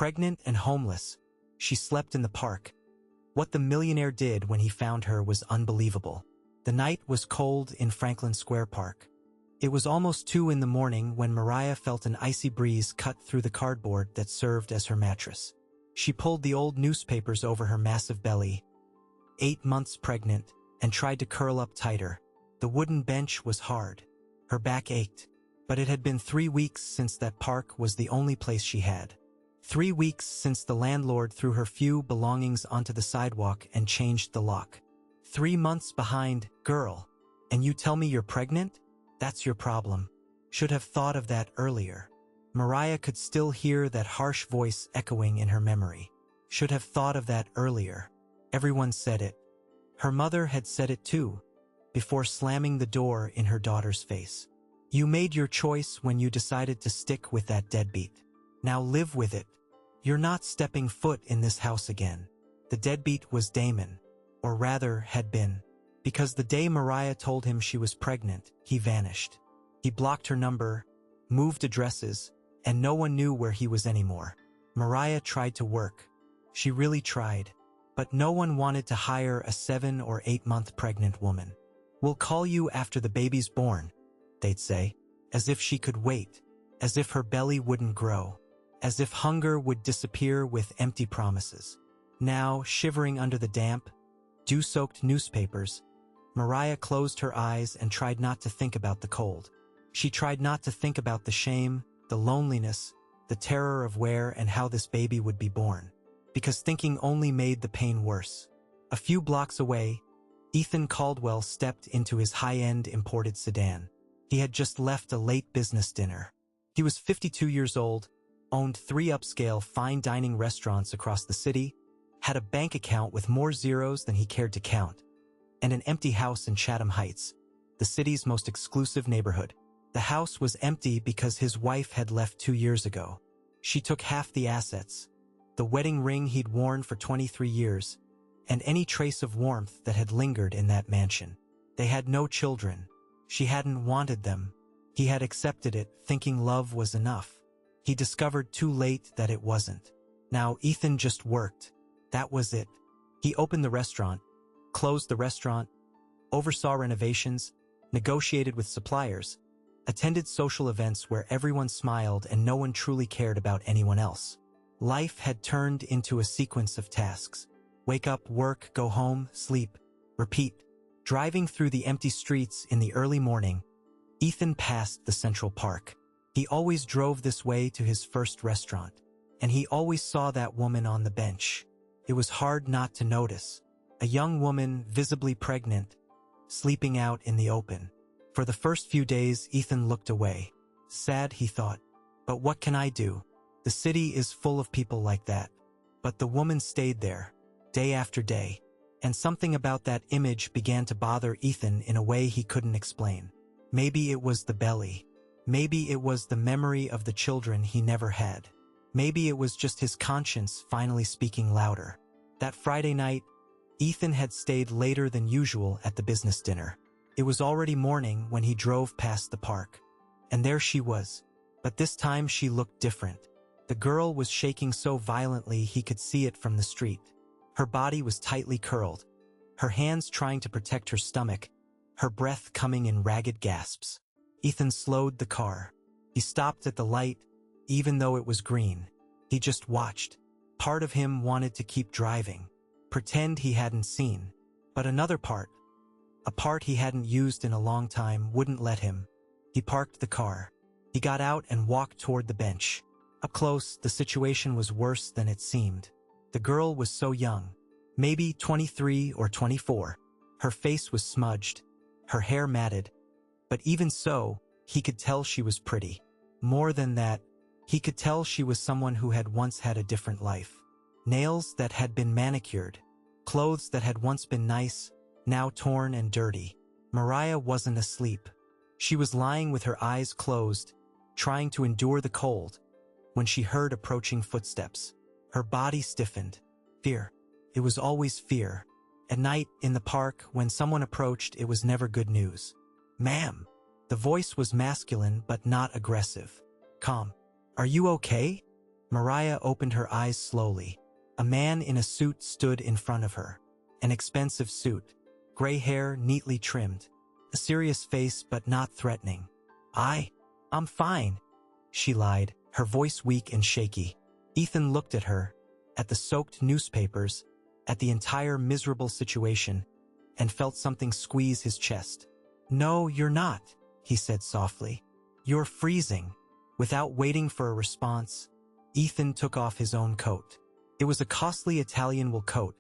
Pregnant and homeless, she slept in the park. What the millionaire did when he found her was unbelievable. The night was cold in Franklin Square Park. It was almost 2 in the morning when Mariah felt an icy breeze cut through the cardboard that served as her mattress. She pulled the old newspapers over her massive belly, 8 months pregnant, and tried to curl up tighter. The wooden bench was hard. Her back ached. But it had been 3 weeks since that park was the only place she had. 3 weeks since the landlord threw her few belongings onto the sidewalk and changed the lock. 3 months behind, girl. And you tell me you're pregnant? That's your problem. Should have thought of that earlier. Mariah could still hear that harsh voice echoing in her memory. Should have thought of that earlier. Everyone said it. Her mother had said it too, before slamming the door in her daughter's face. You made your choice when you decided to stick with that deadbeat. Now live with it. You're not stepping foot in this house again. The deadbeat was Damon, or rather had been, because the day Mariah told him she was pregnant, he vanished. He blocked her number, moved addresses, and no one knew where he was anymore. Mariah tried to work. She really tried. But no one wanted to hire a 7 or 8 month pregnant woman. We'll call you after the baby's born, they'd say, as if she could wait, as if her belly wouldn't grow, as if hunger would disappear with empty promises. Now, shivering under the damp, dew-soaked newspapers, Mariah closed her eyes and tried not to think about the cold. She tried not to think about the shame, the loneliness, the terror of where and how this baby would be born, because thinking only made the pain worse. A few blocks away, Ethan Caldwell stepped into his high-end imported sedan. He had just left a late business dinner. He was 52 years old, owned 3 upscale fine dining restaurants across the city, had a bank account with more zeros than he cared to count, and an empty house in Chatham Heights, the city's most exclusive neighborhood. The house was empty because his wife had left 2 years ago. She took half the assets, the wedding ring he'd worn for 23 years, and any trace of warmth that had lingered in that mansion. They had no children. She hadn't wanted them. He had accepted it, thinking love was enough. He discovered too late that it wasn't. Now Ethan just worked. That was it. He opened the restaurant, closed the restaurant, oversaw renovations, negotiated with suppliers, attended social events where everyone smiled and no one truly cared about anyone else. Life had turned into a sequence of tasks. Wake up, work, go home, sleep, repeat. Driving through the empty streets in the early morning, Ethan passed the Central Park. He always drove this way to his first restaurant, and he always saw that woman on the bench. It was hard not to notice. A young woman, visibly pregnant, sleeping out in the open. For the first few days, Ethan looked away. Sad, he thought. But what can I do? The city is full of people like that. But the woman stayed there, day after day. And something about that image began to bother Ethan in a way he couldn't explain. Maybe it was the belly. Maybe it was the memory of the children he never had. Maybe it was just his conscience finally speaking louder. That Friday night, Ethan had stayed later than usual at the business dinner. It was already morning when he drove past the park. And there she was. But this time she looked different. The girl was shaking so violently he could see it from the street. Her body was tightly curled, her hands trying to protect her stomach, her breath coming in ragged gasps. Ethan slowed the car. He stopped at the light, even though it was green. He just watched. Part of him wanted to keep driving, pretend he hadn't seen. But another part, a part he hadn't used in a long time, wouldn't let him. He parked the car. He got out and walked toward the bench. Up close, the situation was worse than it seemed. The girl was so young, maybe 23 or 24. Her face was smudged, her hair matted. But even so, he could tell she was pretty. More than that, he could tell she was someone who had once had a different life. Nails that had been manicured, clothes that had once been nice, now torn and dirty. Mariah wasn't asleep. She was lying with her eyes closed, trying to endure the cold, when she heard approaching footsteps. Her body stiffened. Fear. It was always fear. At night, in the park, when someone approached, it was never good news. Ma'am. The voice was masculine but not aggressive. Calm. Are you okay? Mariah opened her eyes slowly. A man in a suit stood in front of her. An expensive suit. Gray hair neatly trimmed. A serious face but not threatening. I'm fine, she lied, her voice weak and shaky. Ethan looked at her, at the soaked newspapers, at the entire miserable situation, and felt something squeeze his chest. "No, you're not," he said softly. "You're freezing." Without waiting for a response, Ethan took off his own coat. It was a costly Italian wool coat,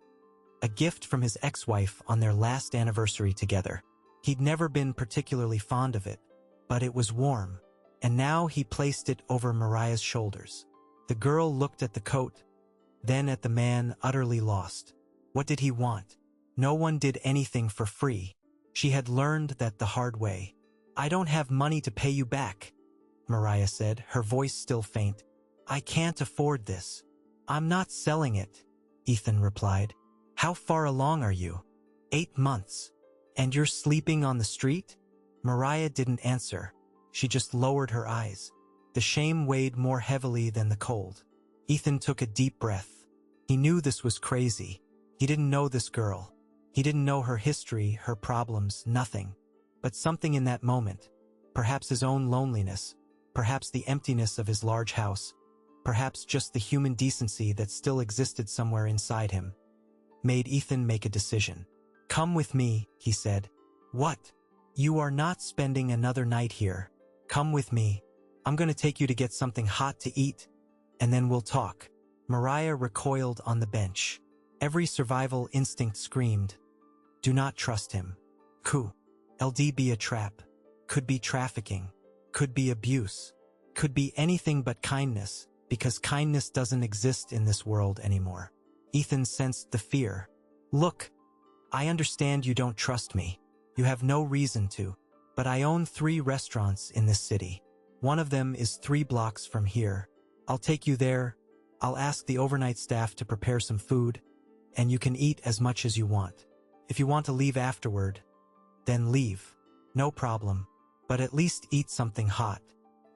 a gift from his ex-wife on their last anniversary together. He'd never been particularly fond of it, but it was warm, and now he placed it over Mariah's shoulders. The girl looked at the coat, then at the man, utterly lost. What did he want? No one did anything for free. She had learned that the hard way. "I don't have money to pay you back," Mariah said, her voice still faint. "I can't afford this." "I'm not selling it," Ethan replied. "How far along are you?" 8 months. "And you're sleeping on the street?" Mariah didn't answer. She just lowered her eyes. The shame weighed more heavily than the cold. Ethan took a deep breath. He knew this was crazy. He didn't know this girl. He didn't know her history, her problems, nothing. But something in that moment, perhaps his own loneliness, perhaps the emptiness of his large house, perhaps just the human decency that still existed somewhere inside him, made Ethan make a decision. "Come with me," he said. "What?" "You are not spending another night here. Come with me. I'm going to take you to get something hot to eat, and then we'll talk." Mariah recoiled on the bench. Every survival instinct screamed, "Do not trust him. Could be a trap. Could be trafficking. Could be abuse. Could be anything but kindness, because kindness doesn't exist in this world anymore." Ethan sensed the fear. "Look, I understand you don't trust me. You have no reason to. But I own 3 restaurants in this city. One of them is 3 blocks from here. I'll take you there. I'll ask the overnight staff to prepare some food, and you can eat as much as you want. If you want to leave afterward, then leave. No problem. But at least eat something hot.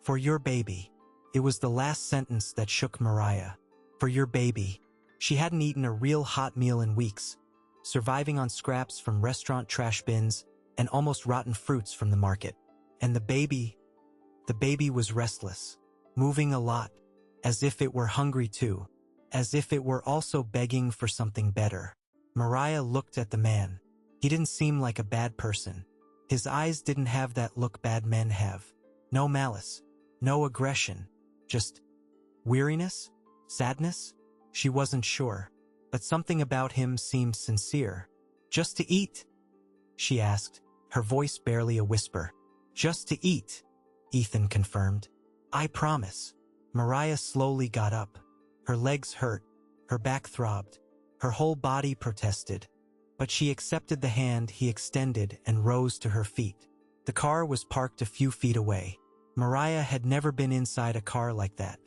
For your baby." It was the last sentence that shook Mariah. For your baby. She hadn't eaten a real hot meal in weeks, surviving on scraps from restaurant trash bins and almost rotten fruits from the market. And the baby was restless, moving a lot, as if it were hungry too, as if it were also begging for something better. Mariah looked at the man. He didn't seem like a bad person. His eyes didn't have that look bad men have. No malice, no aggression, just weariness, sadness. She wasn't sure, but something about him seemed sincere. "Just to eat?" she asked, her voice barely a whisper. "Just to eat," Ethan confirmed. "I promise." Mariah slowly got up. Her legs hurt, her back throbbed, her whole body protested. But she accepted the hand he extended and rose to her feet. The car was parked a few feet away. Mariah had never been inside a car like that.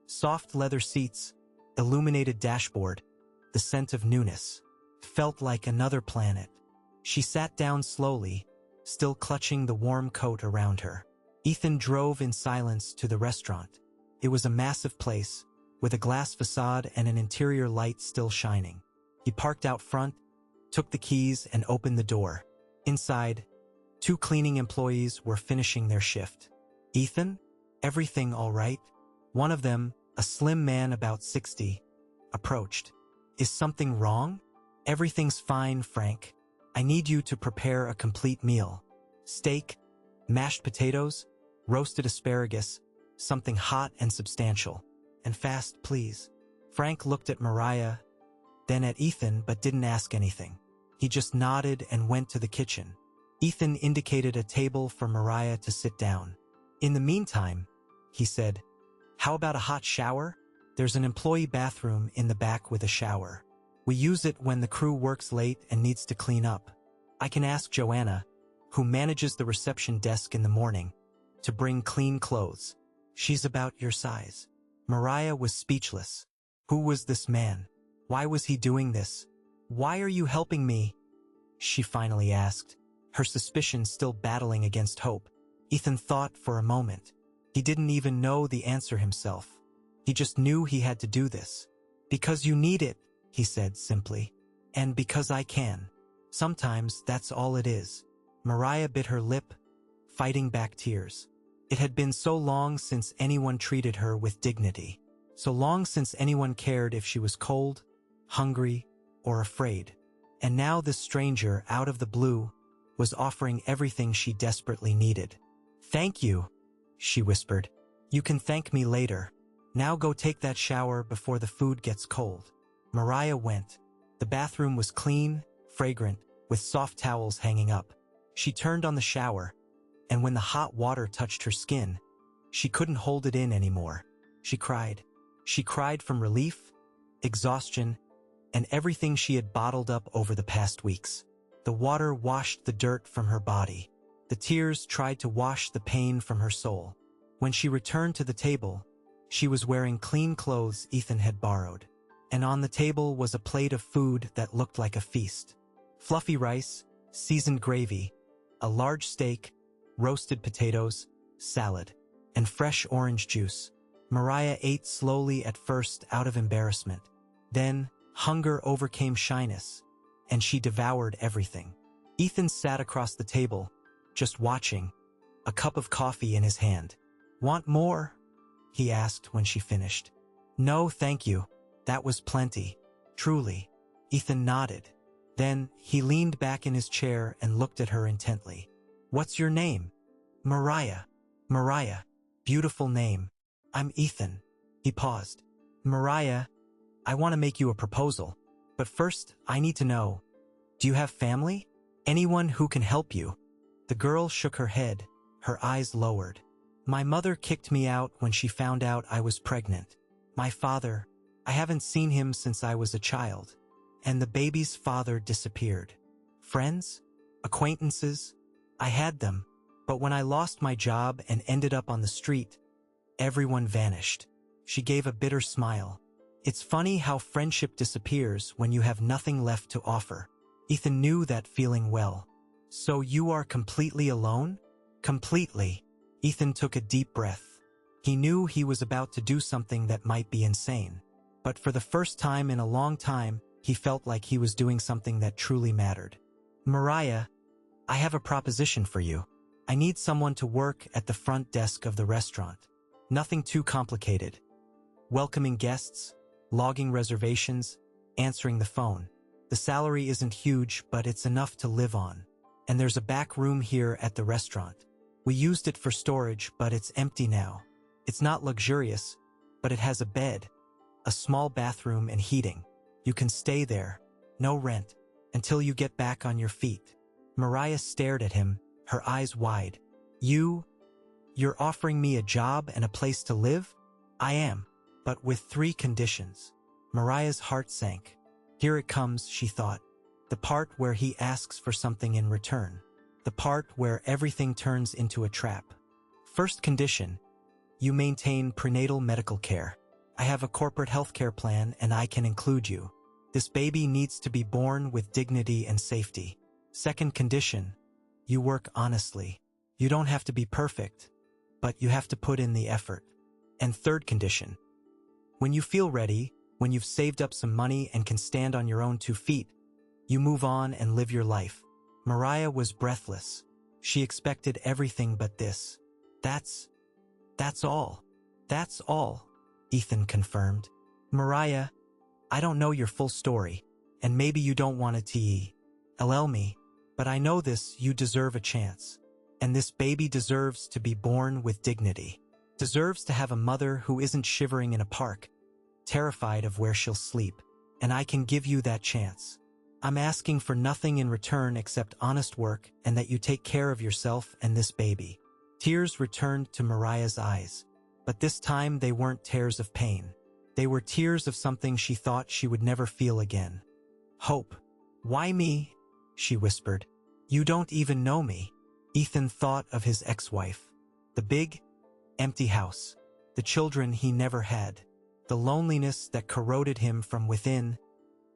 Soft leather seats, illuminated dashboard, the scent of newness. Felt like another planet. She sat down slowly, still clutching the warm coat around her. Ethan drove in silence to the restaurant. It was a massive place, with a glass facade and an interior light still shining. He parked out front, took the keys and opened the door. Inside, 2 cleaning employees were finishing their shift. "Ethan, everything all right?" One of them, a slim man about 60, approached. "Is something wrong?" "Everything's fine, Frank. I need you to prepare a complete meal. Steak, mashed potatoes, roasted asparagus, something hot and substantial. And fast, please." Frank looked at Mariah, then at Ethan, but didn't ask anything. He just nodded and went to the kitchen. Ethan indicated a table for Mariah to sit down. "In the meantime," he said, "how about a hot shower? There's an employee bathroom in the back with a shower. We use it when the crew works late and needs to clean up. I can ask Joanna, who manages the reception desk in the morning, to bring clean clothes. She's about your size." Mariah was speechless. Who was this man? Why was he doing this? "Why are you helping me?" she finally asked, her suspicion still battling against hope. Ethan thought for a moment. He didn't even know the answer himself. He just knew he had to do this. Because you need it, he said simply. And because I can. Sometimes that's all it is. Mariah bit her lip, fighting back tears. It had been so long since anyone treated her with dignity. So long since anyone cared if she was cold, hungry, or afraid. And now this stranger, out of the blue, was offering everything she desperately needed. "Thank you," she whispered. "You can thank me later. Now go take that shower before the food gets cold." Mariah went. The bathroom was clean, fragrant, with soft towels hanging up. She turned on the shower, and when the hot water touched her skin, she couldn't hold it in anymore. She cried. She cried from relief, exhaustion, and everything she had bottled up over the past weeks. The water washed the dirt from her body. The tears tried to wash the pain from her soul. When she returned to the table, she was wearing clean clothes Ethan had borrowed. And on the table was a plate of food that looked like a feast. Fluffy rice, seasoned gravy, a large steak, roasted potatoes, salad, and fresh orange juice. Mariah ate slowly at first out of embarrassment. Then, hunger overcame shyness, and she devoured everything. Ethan sat across the table, just watching, a cup of coffee in his hand. "Want more?" he asked when she finished. "No, thank you. That was plenty. Truly." Ethan nodded. Then, he leaned back in his chair and looked at her intently. "What's your name?" "Mariah." "Mariah. Beautiful name. I'm Ethan." He paused. "Mariah, I want to make you a proposal. But first, I need to know, do you have family? Anyone who can help you?" The girl shook her head, her eyes lowered. "My mother kicked me out when she found out I was pregnant. My father, I haven't seen him since I was a child. And the baby's father disappeared. Friends? Acquaintances? I had them. But when I lost my job and ended up on the street, everyone vanished." She gave a bitter smile. "It's funny how friendship disappears when you have nothing left to offer." Ethan knew that feeling well. "So you are completely alone?" "Completely." Ethan took a deep breath. He knew he was about to do something that might be insane. But for the first time in a long time, he felt like he was doing something that truly mattered. "Mariah, I have a proposition for you. I need someone to work at the front desk of the restaurant. Nothing too complicated. Welcoming guests, logging reservations, answering the phone. The salary isn't huge, but it's enough to live on. And there's a back room here at the restaurant. We used it for storage, but it's empty now. It's not luxurious, but it has a bed, a small bathroom and heating. You can stay there, no rent, until you get back on your feet." Mariah stared at him, her eyes wide. You're offering me a job and a place to live?" "I am, but with 3 conditions." Mariah's heart sank. Here it comes, she thought. The part where he asks for something in return. The part where everything turns into a trap. "First condition, you maintain prenatal medical care. I have a corporate healthcare plan and I can include you. This baby needs to be born with dignity and safety. Second condition, you work honestly. You don't have to be perfect, but you have to put in the effort. And third condition, when you feel ready, when you've saved up some money and can stand on your own 2 feet, you move on and live your life." Mariah was breathless. She expected everything but this. That's all. That's all, Ethan confirmed. "Mariah, I don't know your full story, and maybe you don't want to tell me, but I know this, you deserve a chance. And this baby deserves to be born with dignity. Deserves to have a mother who isn't shivering in a park, terrified of where she'll sleep. And I can give you that chance. I'm asking for nothing in return except honest work and that you take care of yourself and this baby." Tears returned to Mariah's eyes, but this time they weren't tears of pain. They were tears of something she thought she would never feel again. "Hope." "Why me?" she whispered. "You don't even know me." Ethan thought of his ex-wife. The big, empty house. The children he never had. The loneliness that corroded him from within,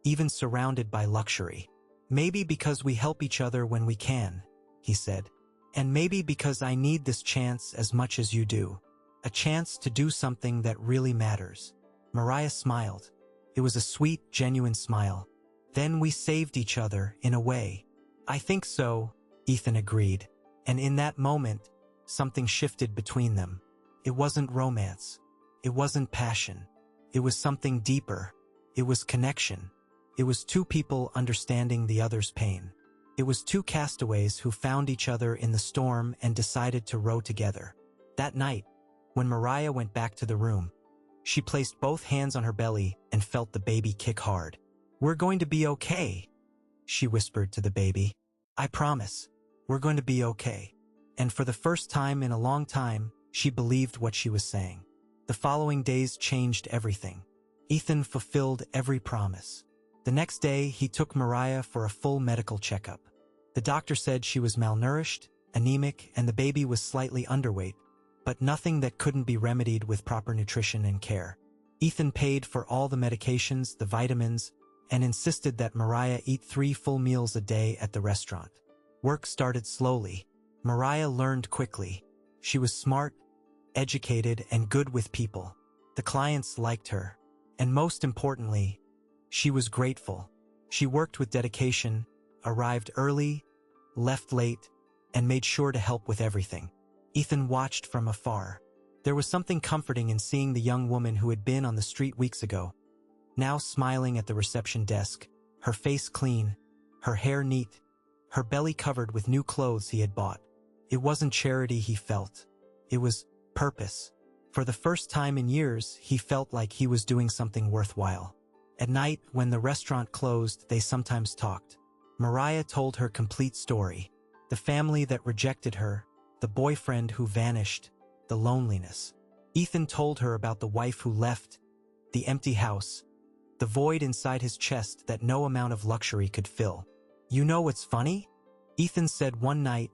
even surrounded by luxury. "Maybe because we help each other when we can," he said. "And maybe because I need this chance as much as you do. a chance to do something that really matters. Mariah smiled. It was a sweet, genuine smile. Then we saved each other, in a way. I think so, Ethan agreed. And in that moment, something shifted between them. It wasn't romance. It wasn't passion. It was something deeper. It was connection. It was two people understanding the other's pain. It was two castaways who found each other in the storm and decided to row together. That night, when Mariah went back to the room, she placed both hands on her belly and felt the baby kick hard. "We're going to be okay," she whispered to the baby. "I promise, we're going to be okay." And for the first time in a long time, she believed what she was saying. The following days changed everything. Ethan fulfilled every promise. The next day, he took Mariah for a full medical checkup. The doctor said she was malnourished, anemic, and the baby was slightly underweight, but nothing that couldn't be remedied with proper nutrition and care. Ethan paid for all the medications, the vitamins, and insisted that Mariah eat 3 full meals a day at the restaurant. Work started slowly. Mariah learned quickly. She was smart, educated, and good with people. The clients liked her. And most importantly, she was grateful. She worked with dedication, arrived early, left late, and made sure to help with everything. Ethan watched from afar. There was something comforting in seeing the young woman who had been on the street weeks ago, now smiling at the reception desk, her face clean, her hair neat, her belly covered with new clothes he had bought. It wasn't charity he felt. It was purpose. For the first time in years, he felt like he was doing something worthwhile. At night, when the restaurant closed, they sometimes talked. Mariah told her complete story. The family that rejected her, the boyfriend who vanished, the loneliness. Ethan told her about the wife who left, the empty house, the void inside his chest that no amount of luxury could fill. "You know what's funny?" Ethan said one night,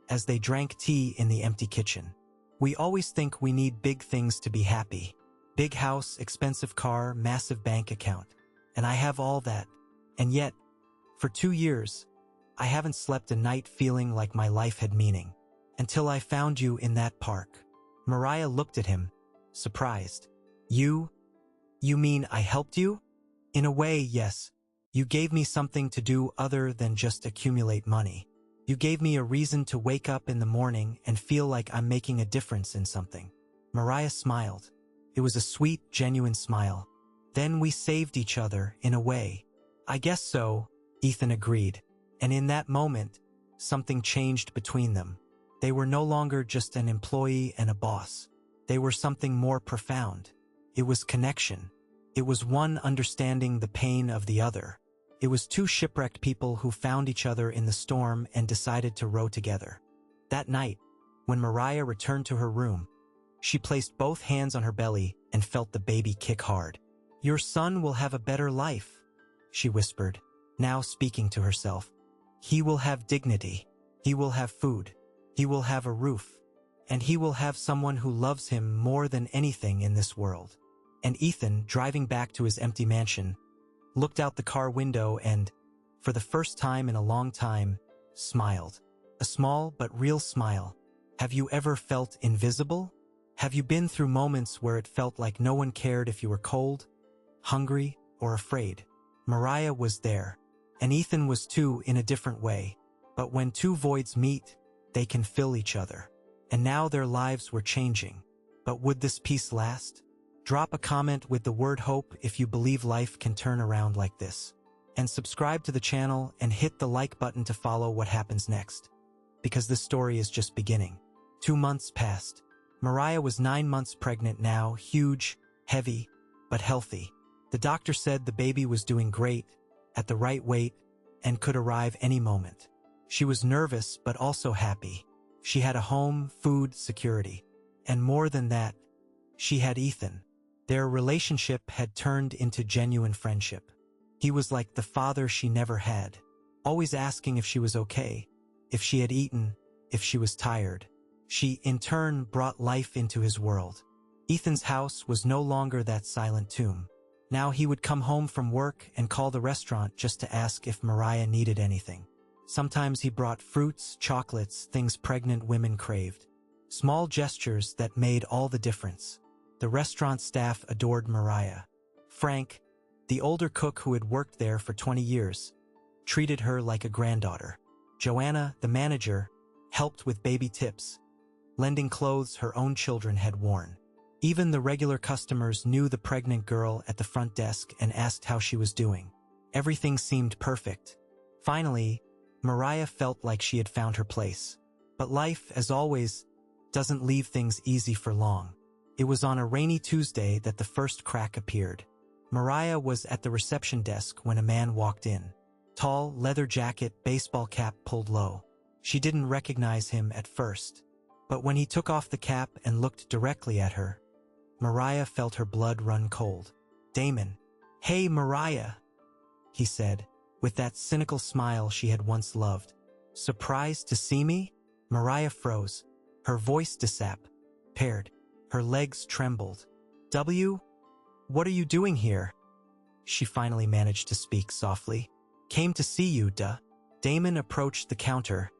as they drank tea in the empty kitchen. "We always think we need big things to be happy. Big house, expensive car, massive bank account. And I have all that. And yet, for 2 years, I haven't slept a night feeling like my life had meaning. Until I found you in that park." Mariah looked at him, surprised. You mean I helped you?" "In a way, yes. You gave me something to do other than just accumulate money. You gave me a reason to wake up in the morning and feel like I'm making a difference in something." Mariah smiled. It was a sweet, genuine smile. "Then we saved each other, in a way." "I guess so," Ethan agreed. And in that moment, something changed between them. They were no longer just an employee and a boss. They were something more profound. It was connection. It was one understanding the pain of the other. It was two shipwrecked people who found each other in the storm and decided to row together. That night, when Mariah returned to her room, she placed both hands on her belly and felt the baby kick hard. "Your son will have a better life," she whispered, now speaking to herself. "He will have dignity. He will have food. He will have a roof. And he will have someone who loves him more than anything in this world." And Ethan, driving back to his empty mansion, looked out the car window and, for the first time in a long time, smiled. A small but real smile. Have you ever felt invisible? Have you been through moments where it felt like no one cared if you were cold, hungry, or afraid? Mariah was there, and Ethan was too in a different way. But when two voids meet, they can fill each other. And now their lives were changing. But would this peace last? Drop a comment with the word hope if you believe life can turn around like this. And subscribe to the channel and hit the like button to follow what happens next. Because this story is just beginning. 2 months passed. Mariah was 9 months pregnant now, huge, heavy, but healthy. The doctor said the baby was doing great, at the right weight, and could arrive any moment. She was nervous but also happy. She had a home, food, security. And more than that, she had Ethan. Their relationship had turned into genuine friendship. He was like the father she never had, always asking if she was okay, if she had eaten, if she was tired. She, in turn, brought life into his world. Ethan's house was no longer that silent tomb. Now he would come home from work and call the restaurant just to ask if Mariah needed anything. Sometimes he brought fruits, chocolates, things pregnant women craved. Small gestures that made all the difference. The restaurant staff adored Mariah. Frank, the older cook who had worked there for 20 years, treated her like a granddaughter. Joanna, the manager, helped with baby tips, lending clothes her own children had worn. Even the regular customers knew the pregnant girl at the front desk and asked how she was doing. Everything seemed perfect. Finally, Mariah felt like she had found her place. But life, as always, doesn't leave things easy for long. It was on a rainy Tuesday that the first crack appeared. Mariah was at the reception desk when a man walked in. Tall, leather jacket, baseball cap pulled low. She didn't recognize him at first. But when he took off the cap and looked directly at her, Mariah felt her blood run cold. "Damon." "Hey, Mariah," he said, with that cynical smile she had once loved. "Surprised to see me?" Mariah froze. Her voice disappeared. Her legs trembled. What are you doing here?" She finally managed to speak softly. "Came to see you, duh." Damon approached the counter,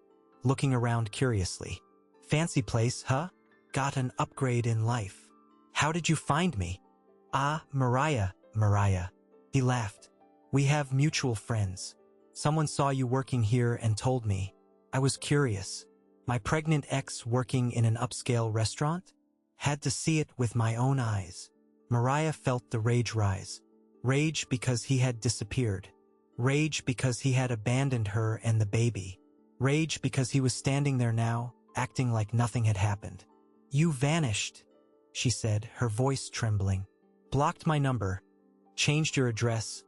looking around curiously. "Fancy place, huh? Got an upgrade in life. How did you find me?" "Ah, Mariah." He laughed. "We have mutual friends. Someone saw you working here and told me. I was curious. My pregnant ex working in an upscale restaurant? Had to see it with my own eyes." Mariah felt the rage rise. Rage because he had disappeared. Rage because he had abandoned her and the baby. Rage because he was standing there now, acting like nothing had happened. "You vanished," she said, her voice trembling. "Blocked my number, changed your address,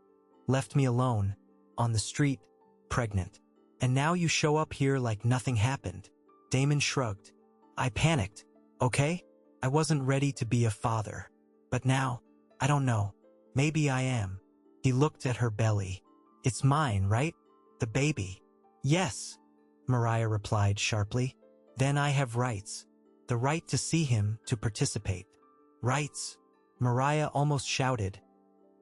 left me alone, on the street, pregnant. And now you show up here like nothing happened." Damon shrugged. "I panicked, okay? I wasn't ready to be a father. But now, I don't know. Maybe I am." He looked at her belly. "It's mine, right? The baby." "Yes," Mariah replied sharply. "Then I have rights. The right to see him, to participate." "Rights?" Mariah almost shouted,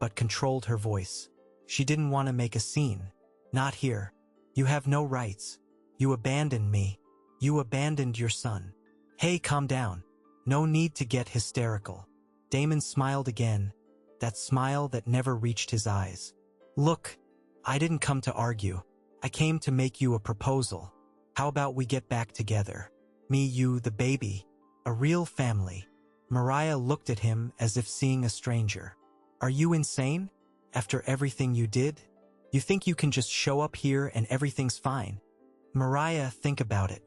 but controlled her voice. She didn't want to make a scene. "Not here. You have no rights. You abandoned me. You abandoned your son." "Hey, calm down. No need to get hysterical." Damon smiled again, that smile that never reached his eyes. "Look, I didn't come to argue. I came to make you a proposal. How about we get back together? Me, you, the baby. A real family." Mariah looked at him as if seeing a stranger. "Are you insane? After everything you did? You think you can just show up here and everything's fine?" "Mariah, think about it.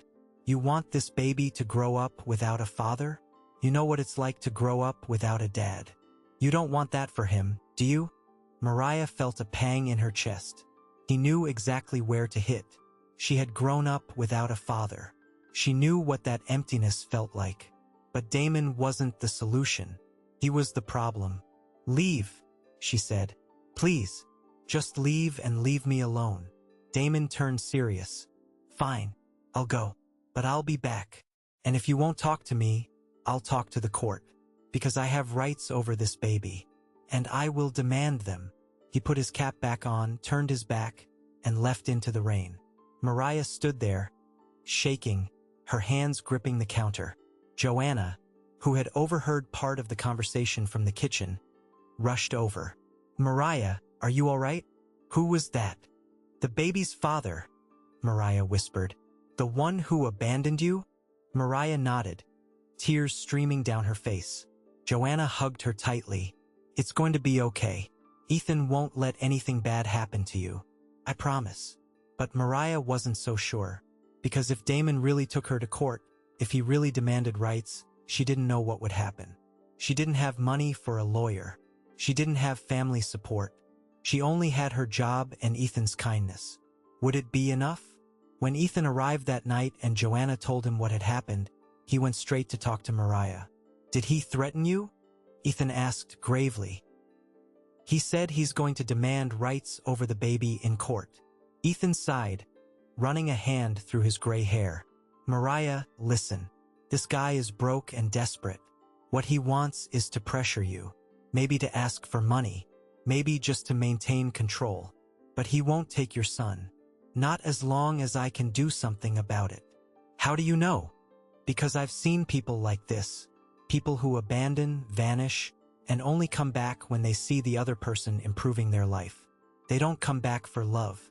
You want this baby to grow up without a father? You know what it's like to grow up without a dad. You don't want that for him, do you?" Mariah felt a pang in her chest. He knew exactly where to hit. She had grown up without a father. She knew what that emptiness felt like. But Damon wasn't the solution. He was the problem. "Leave," she said. "Please, just leave and leave me alone." Damon turned serious. "Fine, I'll go. But I'll be back. And if you won't talk to me, I'll talk to the court. Because I have rights over this baby. And I will demand them." He put his cap back on, turned his back, and left into the rain. Mariah stood there, shaking, her hands gripping the counter. Joanna, who had overheard part of the conversation from the kitchen, rushed over. "Mariah, are you all right? Who was that?" "The baby's father," Mariah whispered. "The one who abandoned you?" Mariah nodded, tears streaming down her face. Joanna hugged her tightly. "It's going to be okay. Ethan won't let anything bad happen to you. I promise." But Mariah wasn't so sure. Because if Damon really took her to court, if he really demanded rights, she didn't know what would happen. She didn't have money for a lawyer. She didn't have family support. She only had her job and Ethan's kindness. Would it be enough? When Ethan arrived that night and Joanna told him what had happened, he went straight to talk to Mariah. "Did he threaten you?" Ethan asked gravely. "He said he's going to demand rights over the baby in court." Ethan sighed, running a hand through his gray hair. "Mariah, listen. This guy is broke and desperate. What he wants is to pressure you. Maybe to ask for money. Maybe just to maintain control. But he won't take your son. Not as long as I can do something about it." "How do you know?" Because I've seen people like this. People who abandon, vanish, and only come back when they see the other person improving their life. They don't come back for love.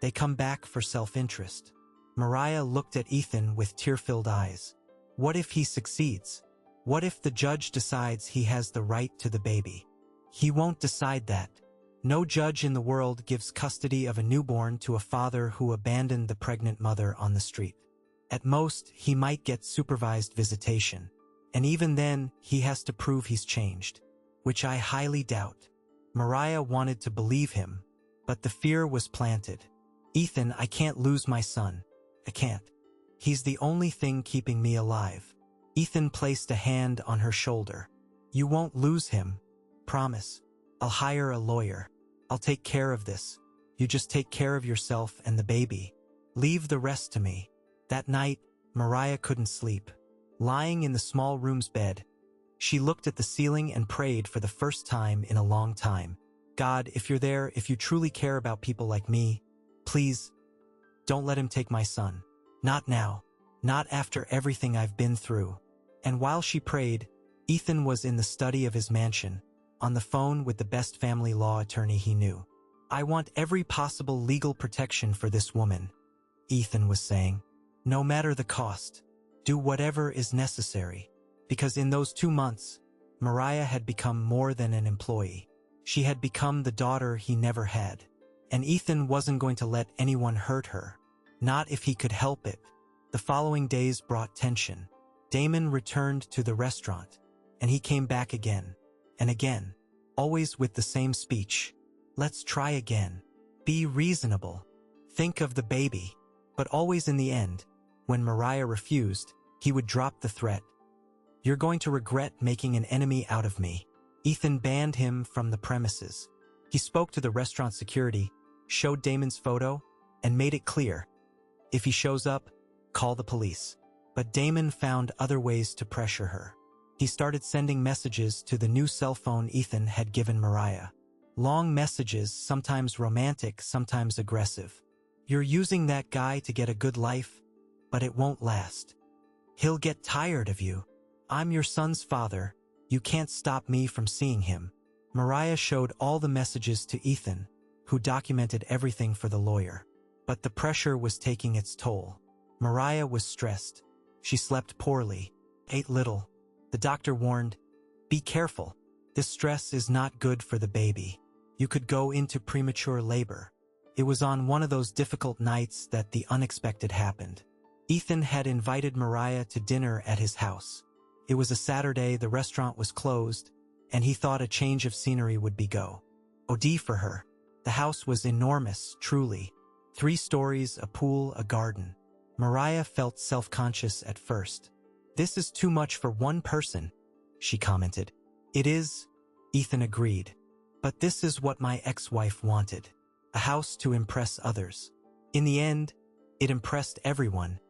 They come back for self-interest. Mariah looked at Ethan with tear-filled eyes. What if he succeeds? What if the judge decides he has the right to the baby? He won't decide that. No judge in the world gives custody of a newborn to a father who abandoned the pregnant mother on the street. At most, he might get supervised visitation. And even then, he has to prove he's changed. Which I highly doubt. Mariah wanted to believe him, but the fear was planted. Ethan, I can't lose my son. I can't. He's the only thing keeping me alive. Ethan placed a hand on her shoulder. You won't lose him. Promise. I'll hire a lawyer. I'll take care of this. You just take care of yourself and the baby. Leave the rest to me. That night, Mariah couldn't sleep. Lying in the small room's bed, she looked at the ceiling and prayed for the first time in a long time. God, if you're there, if you truly care about people like me, please, don't let him take my son. Not now. Not after everything I've been through. And while she prayed, Ethan was in the study of his mansion, on the phone with the best family law attorney he knew. I want every possible legal protection for this woman, Ethan was saying. No matter the cost. Do whatever is necessary. Because in those 2 months, Mariah had become more than an employee. She had become the daughter he never had. And Ethan wasn't going to let anyone hurt her. Not if he could help it. The following days brought tension. Damon returned to the restaurant, and he came back again. And again, always with the same speech. Let's try again. Be reasonable. Think of the baby. But always in the end, when Mariah refused, he would drop the threat. You're going to regret making an enemy out of me. Ethan banned him from the premises. He spoke to the restaurant security, showed Damon's photo, and made it clear. If he shows up, call the police. But Damon found other ways to pressure her. He started sending messages to the new cell phone Ethan had given Mariah. Long messages, sometimes romantic, sometimes aggressive. You're using that guy to get a good life, but it won't last. He'll get tired of you. I'm your son's father. You can't stop me from seeing him. Mariah showed all the messages to Ethan, who documented everything for the lawyer. But the pressure was taking its toll. Mariah was stressed. She slept poorly, ate little. The doctor warned, be careful. This stress is not good for the baby. You could go into premature labor. It was on one of those difficult nights that the unexpected happened. Ethan had invited Mariah to dinner at his house. It was a Saturday, the restaurant was closed, and he thought a change of scenery would be go. OD for her. The house was enormous, truly. 3 stories, a pool, a garden. Mariah felt self-conscious at first. This is too much for one person, she commented. It is, Ethan agreed. But this is what my ex-wife wanted. A house to impress others. In the end, it impressed everyone,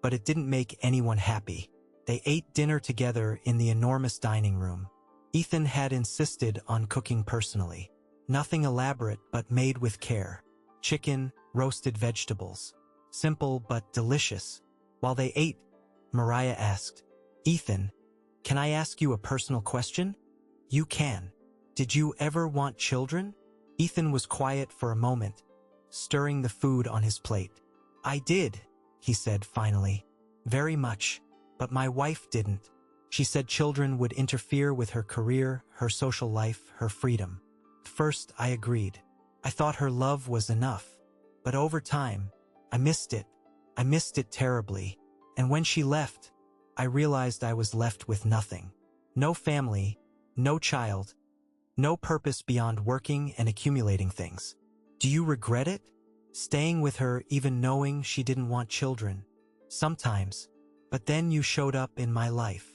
but it didn't make anyone happy. They ate dinner together in the enormous dining room. Ethan had insisted on cooking personally. Nothing elaborate but made with care. Chicken, roasted vegetables. Simple but delicious. While they ate, Mariah asked, Ethan, can I ask you a personal question? You can. Did you ever want children? Ethan was quiet for a moment, stirring the food on his plate. I did, he said finally. Very much. But my wife didn't. She said children would interfere with her career, her social life, her freedom. First, I agreed. I thought her love was enough. But over time, I missed it. I missed it terribly. And when she left, I realized I was left with nothing. No family, no child, no purpose beyond working and accumulating things. Do you regret it? Staying with her even knowing she didn't want children? Sometimes. But then you showed up in my life.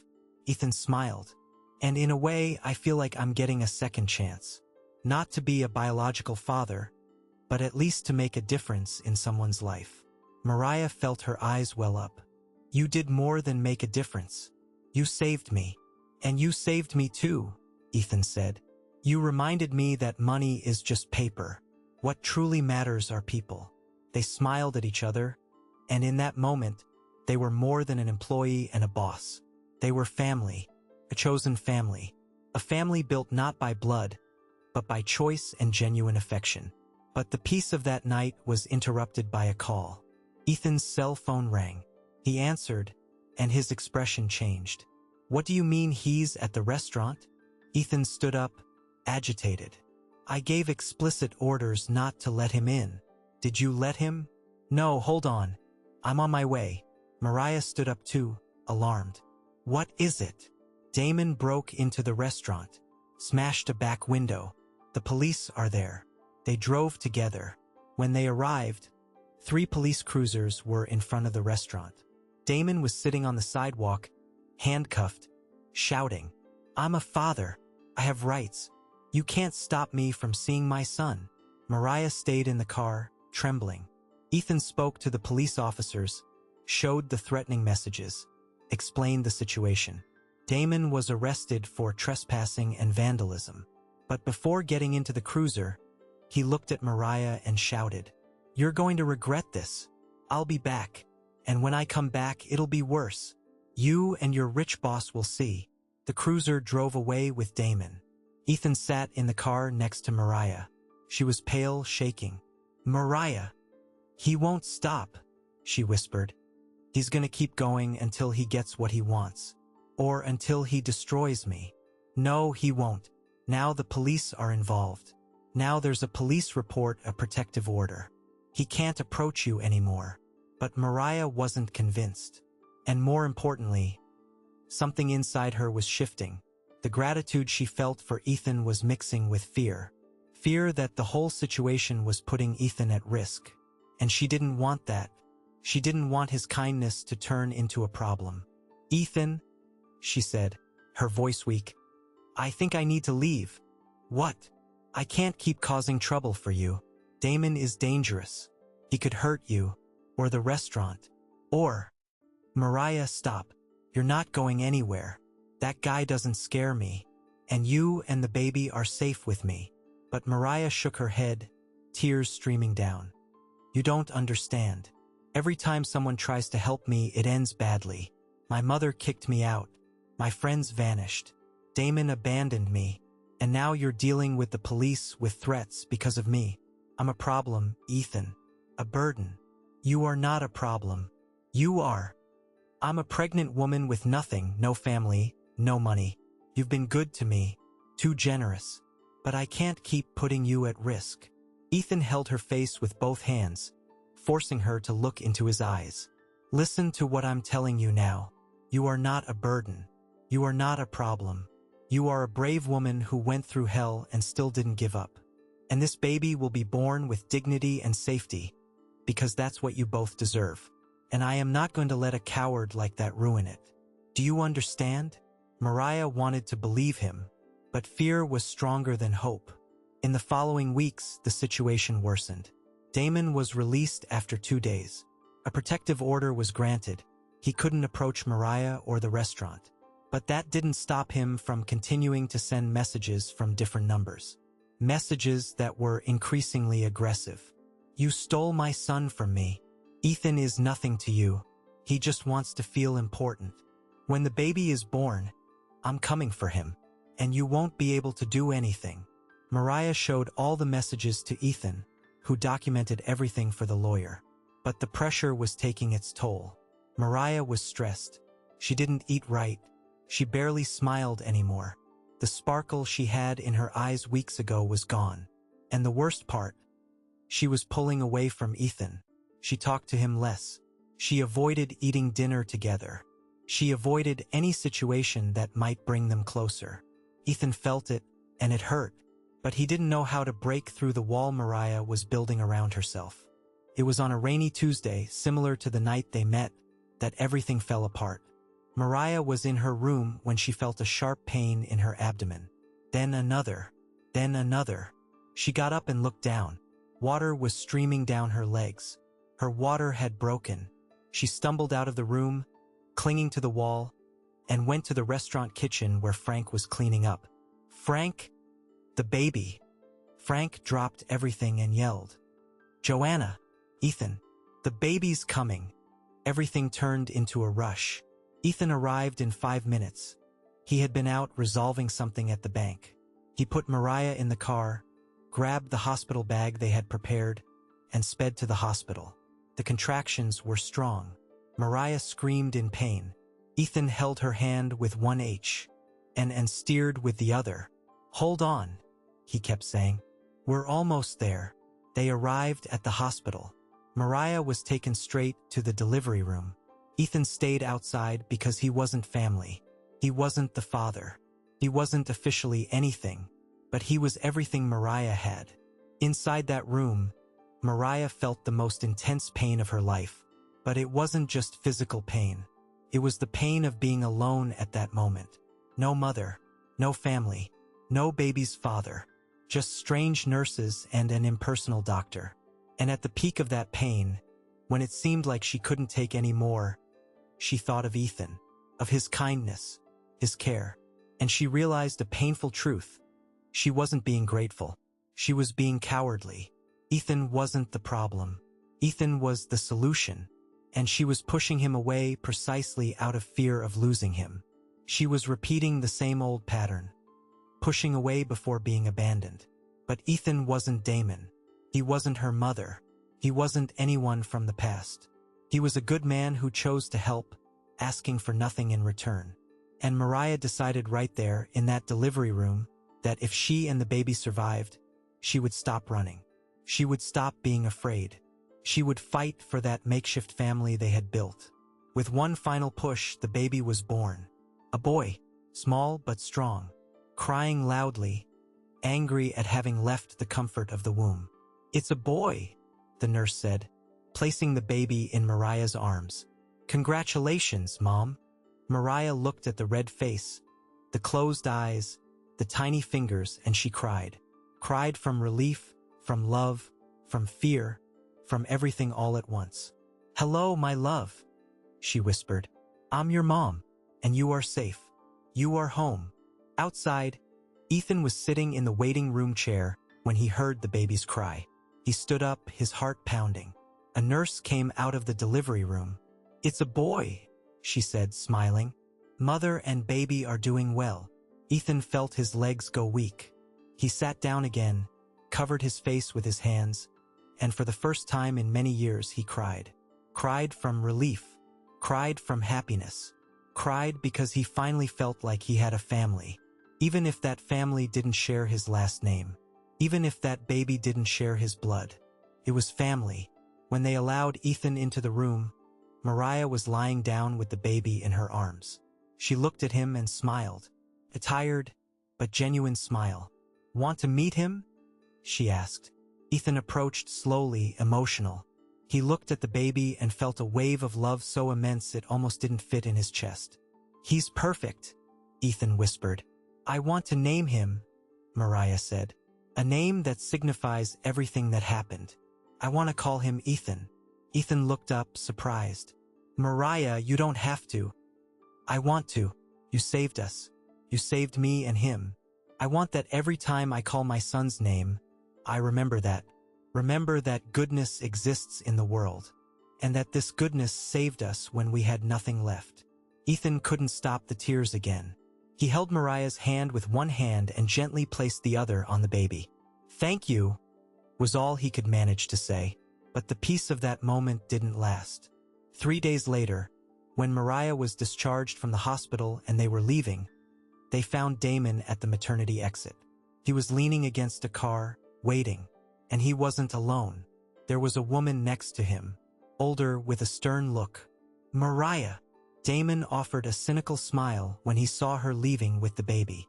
Ethan smiled. And in a way, I feel like I'm getting a second chance. Not to be a biological father, but at least to make a difference in someone's life. Mariah felt her eyes well up. You did more than make a difference. You saved me. And you saved me too, Ethan said. You reminded me that money is just paper. What truly matters are people. They smiled at each other, and in that moment, They were more than an employee and a boss. They were family, a chosen family, a family built not by blood, but by choice and genuine affection. But the peace of that night was interrupted by a call. Ethan's cell phone rang. He answered, and his expression changed. "What do you mean he's at the restaurant?" Ethan stood up, agitated. "I gave explicit orders not to let him in. Did you let him?" "No, hold on. I'm on my way." Mariah stood up too, alarmed. "What is it?" "Damon broke into the restaurant, smashed a back window. The police are there." They drove together. When they arrived, 3 police cruisers were in front of the restaurant. Damon was sitting on the sidewalk, handcuffed, shouting, "I'm a father. I have rights. You can't stop me from seeing my son." Mariah stayed in the car, trembling. Ethan spoke to the police officers, showed the threatening messages, explained the situation. Damon was arrested for trespassing and vandalism. But before getting into the cruiser, he looked at Mariah and shouted, "You're going to regret this. I'll be back. And when I come back, it'll be worse. You and your rich boss will see." The cruiser drove away with Damon. Ethan sat in the car next to Mariah. She was pale, shaking. "Mariah, he won't stop," she whispered. "He's gonna keep going until he gets what he wants. Or until he destroys me." "No, he won't. Now the police are involved. Now there's a police report, a protective order. He can't approach you anymore." But Mariah wasn't convinced. And more importantly, something inside her was shifting. The gratitude she felt for Ethan was mixing with fear. Fear that the whole situation was putting Ethan at risk. And she didn't want that. She didn't want his kindness to turn into a problem. "Ethan," she said, her voice weak, "I think I need to leave." "What?" "I can't keep causing trouble for you. Damon is dangerous. He could hurt you, or the restaurant, or—" "Mariah, stop. You're not going anywhere. That guy doesn't scare me. And you and the baby are safe with me." But Mariah shook her head, tears streaming down. "You don't understand. Every time someone tries to help me, it ends badly. My mother kicked me out. My friends vanished. Damon abandoned me. And now you're dealing with the police with threats because of me. I'm a problem, Ethan. A burden. You are not a problem. You are. I'm a pregnant woman with nothing, no family, no money. You've been good to me, too generous. But I can't keep putting you at risk." Ethan held her face with both hands, forcing her to look into his eyes. "Listen to what I'm telling you now. You are not a burden. You are not a problem. You are a brave woman who went through hell and still didn't give up. And this baby will be born with dignity and safety, because that's what you both deserve. And I am not going to let a coward like that ruin it. Do you understand?" Mariah wanted to believe him, but fear was stronger than hope. In the following weeks, the situation worsened. Damon was released after 2 days. A protective order was granted. He couldn't approach Mariah or the restaurant. But that didn't stop him from continuing to send messages from different numbers. Messages that were increasingly aggressive. "You stole my son from me. Ethan is nothing to you. He just wants to feel important. When the baby is born, I'm coming for him. And you won't be able to do anything." Mariah showed all the messages to Ethan, who documented everything for the lawyer. But the pressure was taking its toll. Mariah was stressed. She didn't eat right. She barely smiled anymore. The sparkle she had in her eyes weeks ago was gone. And the worst part, she was pulling away from Ethan. She talked to him less. She avoided eating dinner together. She avoided any situation that might bring them closer. Ethan felt it, and it hurt. But he didn't know how to break through the wall Mariah was building around herself. It was on a rainy Tuesday, similar to the night they met, that everything fell apart. Mariah was in her room when she felt a sharp pain in her abdomen. Then another. Then another. She got up and looked down. Water was streaming down her legs. Her water had broken. She stumbled out of the room, clinging to the wall, and went to the restaurant kitchen where Frank was cleaning up. "Frank, the baby." Frank dropped everything and yelled, "Joanna, Ethan, the baby's coming." Everything turned into a rush. Ethan arrived in 5 minutes. He had been out resolving something at the bank. He put Mariah in the car, grabbed the hospital bag they had prepared, and sped to the hospital. The contractions were strong. Mariah screamed in pain. Ethan held her hand with one H and steered with the other. "Hold on," he kept saying. "We're almost there." They arrived at the hospital. Mariah was taken straight to the delivery room. Ethan stayed outside because he wasn't family. He wasn't the father. He wasn't officially anything, but he was everything Mariah had. Inside that room, Mariah felt the most intense pain of her life. But it wasn't just physical pain. It was the pain of being alone at that moment. No mother, no family, no baby's father, just strange nurses and an impersonal doctor. And at the peak of that pain, when it seemed like she couldn't take any more, she thought of Ethan, of his kindness, his care, and she realized a painful truth. She wasn't being grateful. She was being cowardly. Ethan wasn't the problem. Ethan was the solution, and she was pushing him away precisely out of fear of losing him. She was repeating the same old pattern, pushing away before being abandoned. But Ethan wasn't Damon. He wasn't her mother. He wasn't anyone from the past. He was a good man who chose to help, asking for nothing in return. And Mariah decided right there in that delivery room that if she and the baby survived, she would stop running. She would stop being afraid. She would fight for that makeshift family they had built. With one final push, the baby was born. A boy, small but strong, crying loudly, angry at having left the comfort of the womb. "It's a boy," the nurse said, placing the baby in Mariah's arms. "Congratulations, Mom." Mariah looked at the red face, the closed eyes, the tiny fingers, and she cried. Cried from relief, from love, from fear, from everything all at once. "Hello, my love," she whispered. "I'm your mom, and you are safe. You are home." Outside, Ethan was sitting in the waiting room chair when he heard the baby's cry. He stood up, his heart pounding. A nurse came out of the delivery room. "It's a boy," she said, smiling. "Mother and baby are doing well." Ethan felt his legs go weak. He sat down again, covered his face with his hands, and for the first time in many years he cried. Cried from relief. Cried from happiness. Cried because he finally felt like he had a family. Even if that family didn't share his last name. Even if that baby didn't share his blood. It was family. When they allowed Ethan into the room, Mariah was lying down with the baby in her arms. She looked at him and smiled. A tired, but genuine smile. "Want to meet him?" she asked. Ethan approached slowly, emotional. He looked at the baby and felt a wave of love so immense it almost didn't fit in his chest. "He's perfect," Ethan whispered. "I want to name him," Mariah said. "A name that signifies everything that happened. I want to call him Ethan." Ethan looked up, surprised. "Mariah, you don't have to." "I want to. You saved us. You saved me and him. I want that every time I call my son's name, I remember that. Remember that goodness exists in the world. And that this goodness saved us when we had nothing left." Ethan couldn't stop the tears again. He held Mariah's hand with one hand and gently placed the other on the baby. "Thank you," was all he could manage to say. But the peace of that moment didn't last. 3 days later, when Mariah was discharged from the hospital and they were leaving, they found Damon at the maternity exit. He was leaning against a car, waiting, and he wasn't alone. There was a woman next to him, older with a stern look. "Mariah." Damon offered a cynical smile when he saw her leaving with the baby.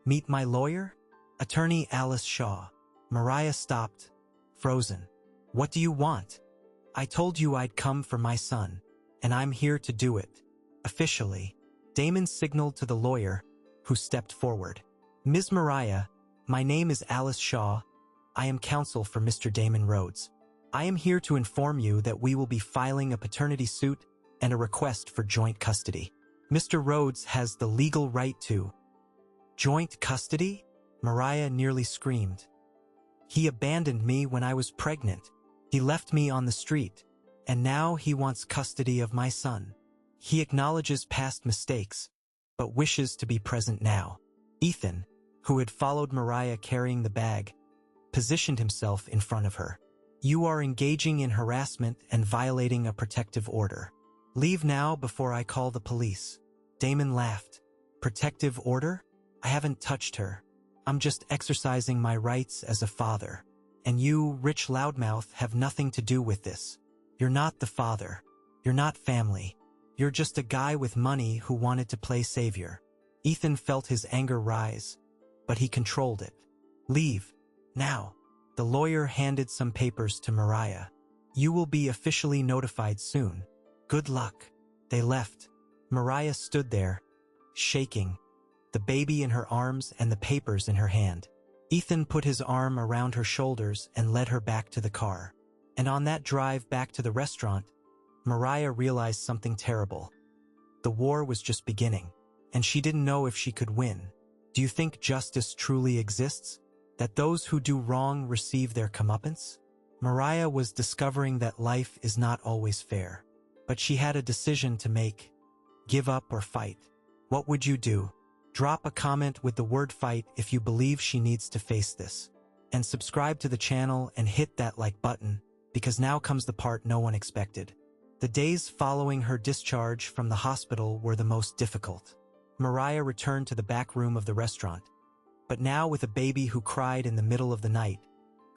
"Meet my lawyer? Attorney Alice Shaw." Mariah stopped, frozen. "What do you want?" "I told you I'd come for my son, and I'm here to do it. Officially." Damon signaled to the lawyer, who stepped forward. "Ms. Mariah, my name is Alice Shaw. I am counsel for Mr. Damon Rhodes. I am here to inform you that we will be filing a paternity suit and a request for joint custody. Mr. Rhodes has the legal right to..." "Joint custody?" Mariah nearly screamed. "He abandoned me when I was pregnant. He left me on the street. and now he wants custody of my son. He acknowledges past mistakes, but wishes to be present now. Ethan, who had followed Mariah carrying the bag, positioned himself in front of her. You are engaging in harassment and violating a protective order. Leave now before I call the police. Damon laughed. Protective order? I haven't touched her. I'm just exercising my rights as a father. And you, rich loudmouth, have nothing to do with this. You're not the father. You're not family. You're just a guy with money who wanted to play savior. Ethan felt his anger rise, but he controlled it. Leave. Now. The lawyer handed some papers to Mariah. You will be officially notified soon. Good luck. They left. Mariah stood there, shaking, the baby in her arms and the papers in her hand. Ethan put his arm around her shoulders and led her back to the car. And on that drive back to the restaurant, Mariah realized something terrible. The war was just beginning, and she didn't know if she could win. Do you think justice truly exists? That those who do wrong receive their comeuppance? Mariah was discovering that life is not always fair. But she had a decision to make. Give up or fight. What would you do? Drop a comment with the word fight if you believe she needs to face this. And subscribe to the channel and hit that like button, because now comes the part no one expected. The days following her discharge from the hospital were the most difficult. Mariah returned to the back room of the restaurant, but now with a baby who cried in the middle of the night,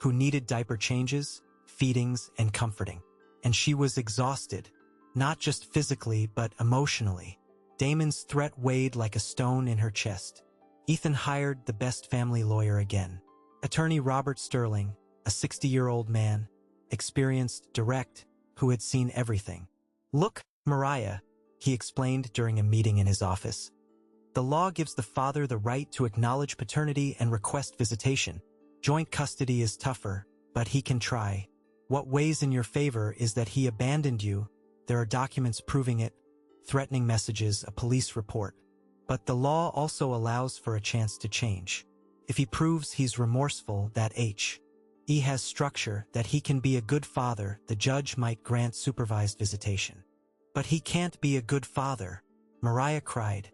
who needed diaper changes, feedings, and comforting. And she was exhausted, not just physically but emotionally. Damon's threat weighed like a stone in her chest. Ethan hired the best family lawyer again. Attorney Robert Sterling, a 60-year-old man, experienced, direct, who had seen everything. Look, Mariah, he explained during a meeting in his office. The law gives the father the right to acknowledge paternity and request visitation. Joint custody is tougher, but he can try. What weighs in your favor is that he abandoned you. There are documents proving it, threatening messages, a police report. But the law also allows for a chance to change. If he proves he's remorseful, that he has structure, that he can be a good father, the judge might grant supervised visitation. But he can't be a good father, Mariah cried.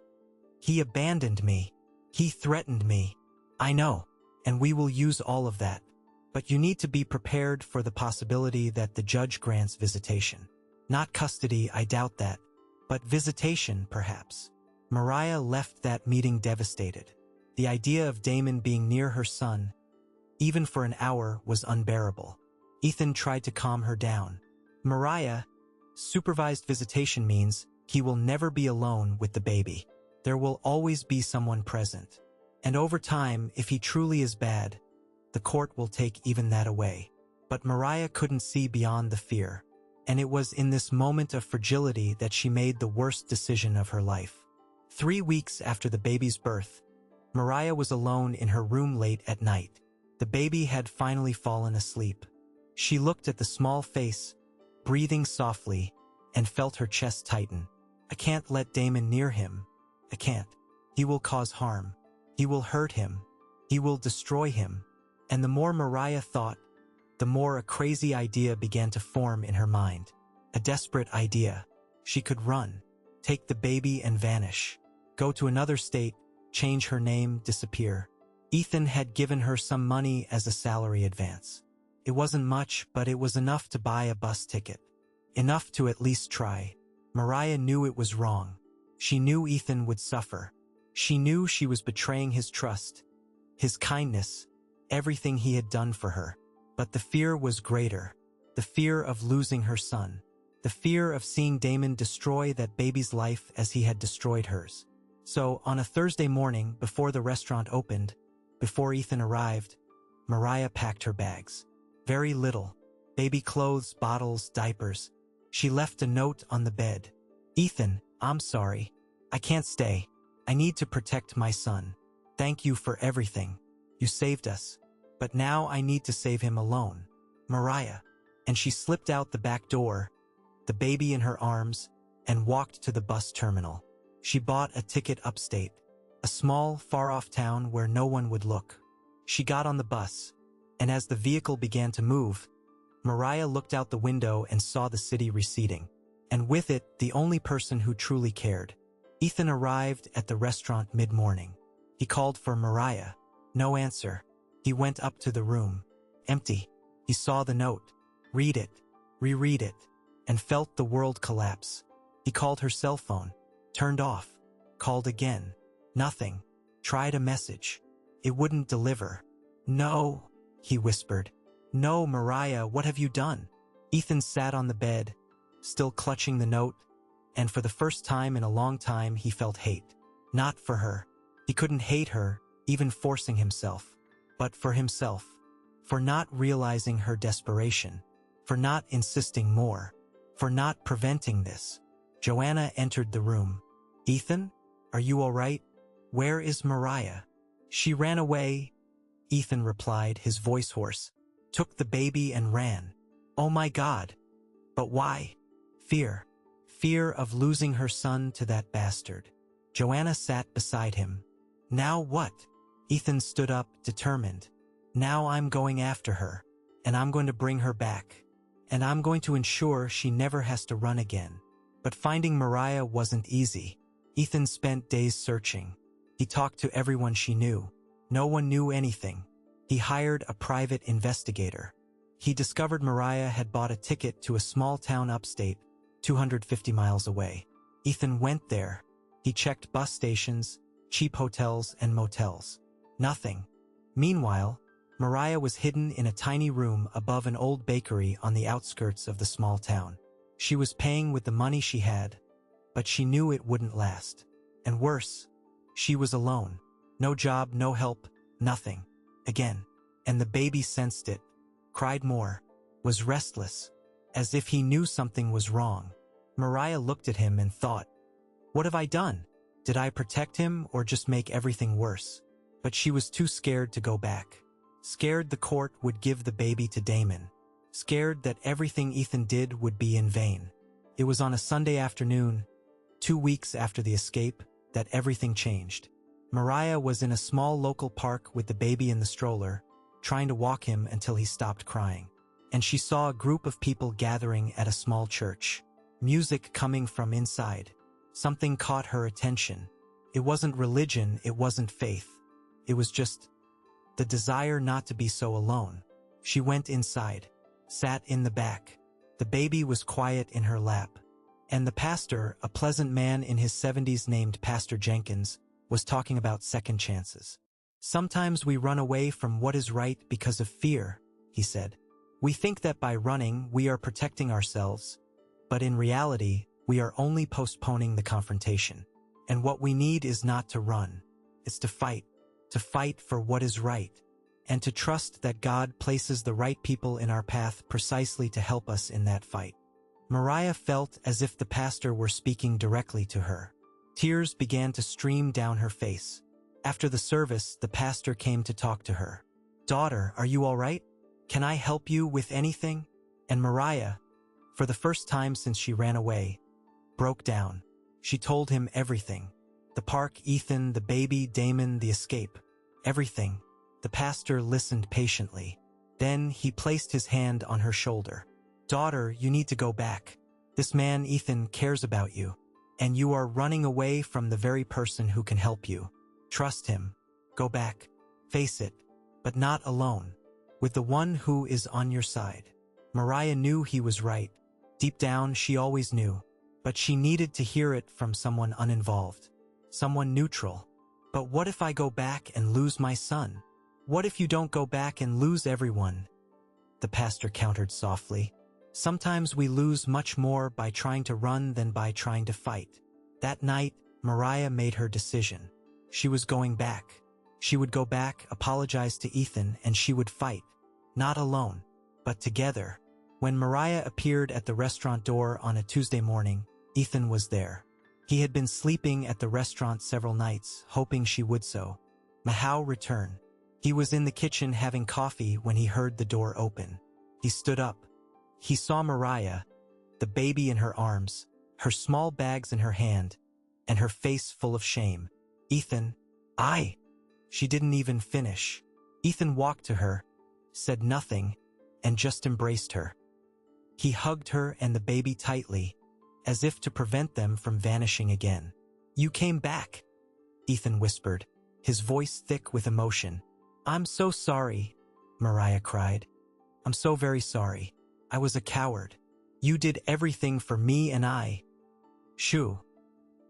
He abandoned me. He threatened me. I know, and we will use all of that. But you need to be prepared for the possibility that the judge grants visitation. Not custody, I doubt that. But visitation, perhaps. Mariah left that meeting devastated. The idea of Damon being near her son, even for an hour, was unbearable. Ethan tried to calm her down. Mariah, supervised visitation means he will never be alone with the baby. There will always be someone present. And over time, if he truly is bad, the court will take even that away. But Mariah couldn't see beyond the fear. And it was in this moment of fragility that she made the worst decision of her life. 3 weeks after the baby's birth, Mariah was alone in her room late at night. The baby had finally fallen asleep. She looked at the small face, breathing softly, and felt her chest tighten. I can't let Damon near him. I can't. He will cause harm. He will hurt him. He will destroy him. And the more Mariah thought, the more a crazy idea began to form in her mind. A desperate idea. She could run, take the baby and vanish, go to another state, change her name, disappear. Ethan had given her some money as a salary advance. It wasn't much, but it was enough to buy a bus ticket. Enough to at least try. Mariah knew it was wrong. She knew Ethan would suffer. She knew she was betraying his trust, his kindness, everything he had done for her. But the fear was greater. The fear of losing her son. The fear of seeing Damon destroy that baby's life as he had destroyed hers. So, on a Thursday morning, before the restaurant opened, before Ethan arrived, Mariah packed her bags. Very little. Baby clothes, bottles, diapers. She left a note on the bed. Ethan, I'm sorry. I can't stay. I need to protect my son. Thank you for everything. You saved us. But now I need to save him alone. Mariah. And she slipped out the back door, the baby in her arms, and walked to the bus terminal. She bought a ticket upstate, a small, far-off town where no one would look. She got on the bus, and as the vehicle began to move, Mariah looked out the window and saw the city receding. And with it, the only person who truly cared. Ethan arrived at the restaurant mid-morning. He called for Mariah. No answer. He went up to the room. Empty. He saw the note. Read it. Reread it. And felt the world collapse. He called her cell phone. Turned off. Called again. Nothing. Tried a message. It wouldn't deliver. No, he whispered. No, Mariah, what have you done? Ethan sat on the bed, still clutching the note, and for the first time in a long time he felt hate. Not for her. He couldn't hate her, even forcing himself. But for himself. For not realizing her desperation. For not insisting more. For not preventing this. Joanna entered the room. Ethan? Are you all right? Where is Mariah? She ran away, Ethan replied, his voice hoarse. Took the baby and ran. Oh my God. But why? Fear. Fear of losing her son to that bastard. Joanna sat beside him. Now what? Ethan stood up, determined. Now I'm going after her. And I'm going to bring her back. And I'm going to ensure she never has to run again. But finding Mariah wasn't easy. Ethan spent days searching. He talked to everyone she knew. No one knew anything. He hired a private investigator. He discovered Mariah had bought a ticket to a small town upstate, 250 miles away. Ethan went there. He checked bus stations, cheap hotels and motels. Nothing. Meanwhile, Mariah was hidden in a tiny room above an old bakery on the outskirts of the small town. She was paying with the money she had, but she knew it wouldn't last. And worse, she was alone. No job, no help, nothing. Again. And the baby sensed it, cried more, was restless, as if he knew something was wrong. Mariah looked at him and thought, what have I done? Did I protect him or just make everything worse? But she was too scared to go back. Scared the court would give the baby to Damon. Scared that everything Ethan did would be in vain. It was on a Sunday afternoon, 2 weeks after the escape, that everything changed. Mariah was in a small local park with the baby in the stroller, trying to walk him until he stopped crying. And she saw a group of people gathering at a small church. Music coming from inside. Something caught her attention. It wasn't religion, it wasn't faith. It was just the desire not to be so alone. She went inside, sat in the back. The baby was quiet in her lap. And the pastor, a pleasant man in his 70s named Pastor Jenkins, was talking about second chances. Sometimes we run away from what is right because of fear, he said. We think that by running, we are protecting ourselves, but in reality, we are only postponing the confrontation. And what we need is not to run. It's to fight for what is right, and to trust that God places the right people in our path precisely to help us in that fight. Mariah felt as if the pastor were speaking directly to her. Tears began to stream down her face. After the service, the pastor came to talk to her. Daughter, are you all right? Can I help you with anything? And Mariah, for the first time since she ran away, broke down. She told him everything. The park, Ethan, the baby, Damon, the escape. Everything. The pastor listened patiently. Then he placed his hand on her shoulder. Daughter, you need to go back. This man, Ethan, cares about you. And you are running away from the very person who can help you. Trust him. Go back. Face it. But not alone. With the one who is on your side. Mariah knew he was right. Deep down, she always knew. But she needed to hear it from someone uninvolved. Someone neutral. But what if I go back and lose my son? What if you don't go back and lose everyone? The pastor countered softly. Sometimes we lose much more by trying to run than by trying to fight. That night, Mariah made her decision. She was going back. She would go back, apologize to Ethan, and she would fight. Not alone, but together. When Mariah appeared at the restaurant door on a Tuesday morning, Ethan was there. He had been sleeping at the restaurant several nights, hoping she would so. Mahau returned. He was in the kitchen having coffee when he heard the door open. He stood up. He saw Mariah, the baby in her arms, her small bags in her hand, and her face full of shame. Ethan, She didn't even finish. Ethan walked to her, said nothing, and just embraced her. He hugged her and the baby tightly, as if to prevent them from vanishing again. "You came back," Ethan whispered, his voice thick with emotion. "I'm so sorry," Mariah cried. "I'm so very sorry. I was a coward. You did everything for me and I." "Shoo.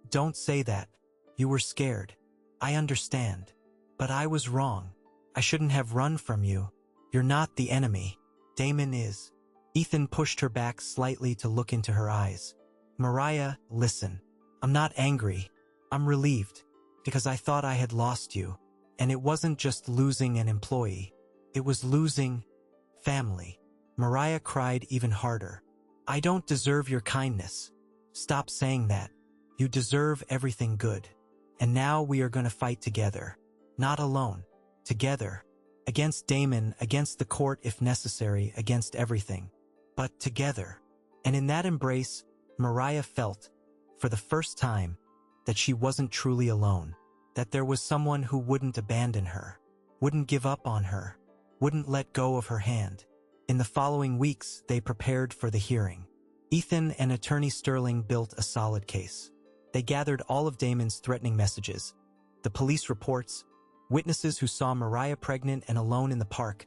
Don't say that. You were scared. I understand. But I was wrong. I shouldn't have run from you. You're not the enemy. Damon is." Ethan pushed her back slightly to look into her eyes. "Mariah, listen. I'm not angry. I'm relieved, because I thought I had lost you. And it wasn't just losing an employee. It was losing family." Mariah cried even harder. "I don't deserve your kindness. Stop saying that. You deserve everything good. And now we are going to fight together. Not alone. Together. Against Damon, against the court if necessary, against everything. But together." And in that embrace, Mariah felt, for the first time, that she wasn't truly alone. That there was someone who wouldn't abandon her, wouldn't give up on her, wouldn't let go of her hand. In the following weeks, they prepared for the hearing. Ethan and Attorney Sterling built a solid case. They gathered all of Damon's threatening messages, the police reports, witnesses who saw Mariah pregnant and alone in the park,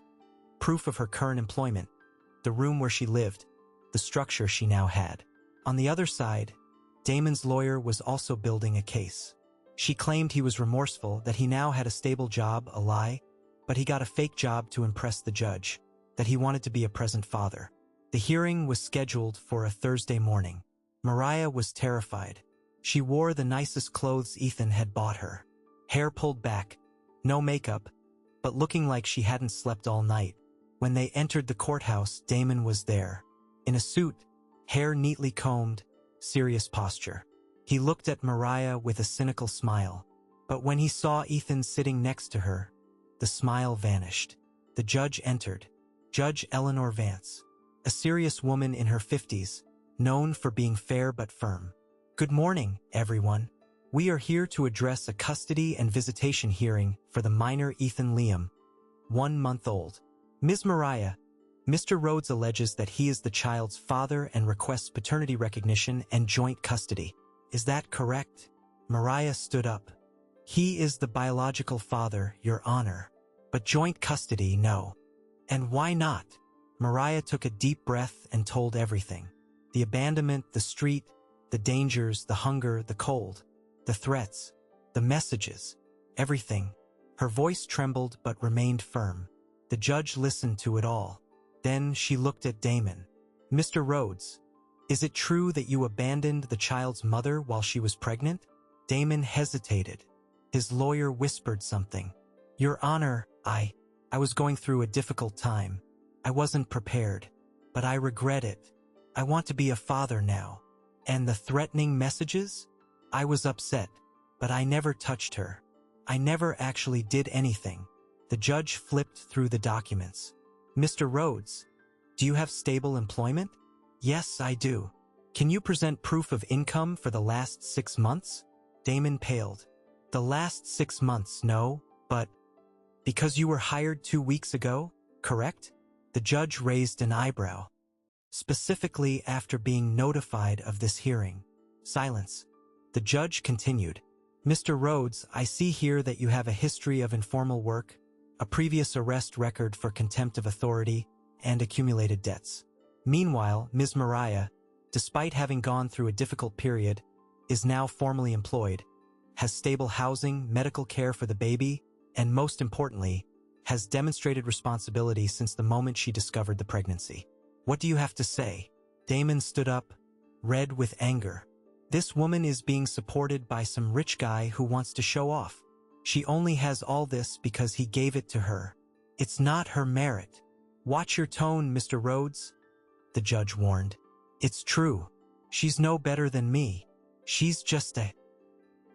proof of her current employment, the room where she lived, the structure she now had. On the other side, Damon's lawyer was also building a case. She claimed he was remorseful, that he now had a stable job, a lie, but he got a fake job to impress the judge, that he wanted to be a present father. The hearing was scheduled for a Thursday morning. Mariah was terrified. She wore the nicest clothes Ethan had bought her. Hair pulled back, no makeup, but looking like she hadn't slept all night. When they entered the courthouse, Damon was there. In a suit, hair neatly combed, serious posture. He looked at Mariah with a cynical smile. But when he saw Ethan sitting next to her, the smile vanished. The judge entered. Judge Eleanor Vance, a serious woman in her 50s, known for being fair but firm. "Good morning, everyone. We are here to address a custody and visitation hearing for the minor Ethan Liam, 1 month old. Ms. Mariah, Mr. Rhodes alleges that he is the child's father and requests paternity recognition and joint custody. Is that correct?" Mariah stood up. "He is the biological father, Your Honor. But joint custody, no." "And why not?" Mariah took a deep breath and told everything. The abandonment, the street, the dangers, the hunger, the cold, the threats, the messages, everything. Her voice trembled but remained firm. The judge listened to it all. Then she looked at Damon. "Mr. Rhodes, is it true that you abandoned the child's mother while she was pregnant?" Damon hesitated. His lawyer whispered something. "Your Honor, I was going through a difficult time. I wasn't prepared, but I regret it. I want to be a father now. And the threatening messages? I was upset, but I never touched her. I never actually did anything." The judge flipped through the documents. "Mr. Rhodes, do you have stable employment?" "Yes, I do." "Can you present proof of income for the last 6 months?" Damon paled. "The last 6 months, no, but because you were hired 2 weeks ago, correct?" The judge raised an eyebrow. "Specifically after being notified of this hearing." Silence. The judge continued. "Mr. Rhodes, I see here that you have a history of informal work, a previous arrest record for contempt of authority, and accumulated debts. Meanwhile, Ms. Mariah, despite having gone through a difficult period, is now formally employed, has stable housing, medical care for the baby, and most importantly, has demonstrated responsibility since the moment she discovered the pregnancy. What do you have to say?" Damon stood up, red with anger. "This woman is being supported by some rich guy who wants to show off. She only has all this because he gave it to her. It's not her merit." "Watch your tone, Mr. Rhodes," the judge warned. "It's true. She's no better than me. She's just a—"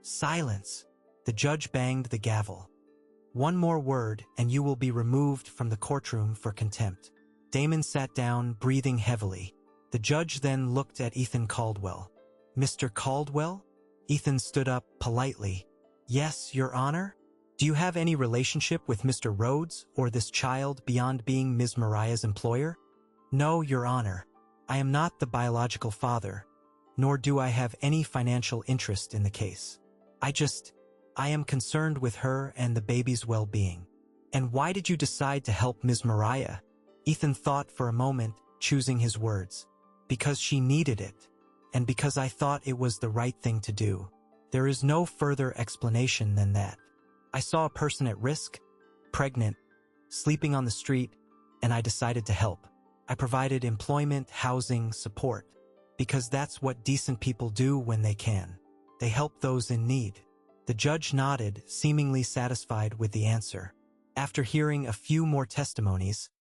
Silence. The judge banged the gavel. "One more word and you will be removed from the courtroom for contempt." Damon sat down, breathing heavily. The judge then looked at Ethan Caldwell. "Mr. Caldwell?" Ethan stood up politely. "Yes, Your Honor?" Do you have any relationship with Mr. Rhodes or this child beyond being Ms. Mariah's employer? No, Your Honor. I am not the biological father, nor do I have any financial interest in the case. I am concerned with her and the baby's well-being. And why did you decide to help Ms. Mariah? Ethan thought for a moment, choosing his words. Because she needed it, and because I thought it was the right thing to do. There is no further explanation than that. I saw a person at risk, pregnant, sleeping on the street, and I decided to help. I provided employment, housing, support, because that's what decent people do when they can. They help those in need. The judge nodded, seemingly satisfied with the answer. After hearing a few more testimonies,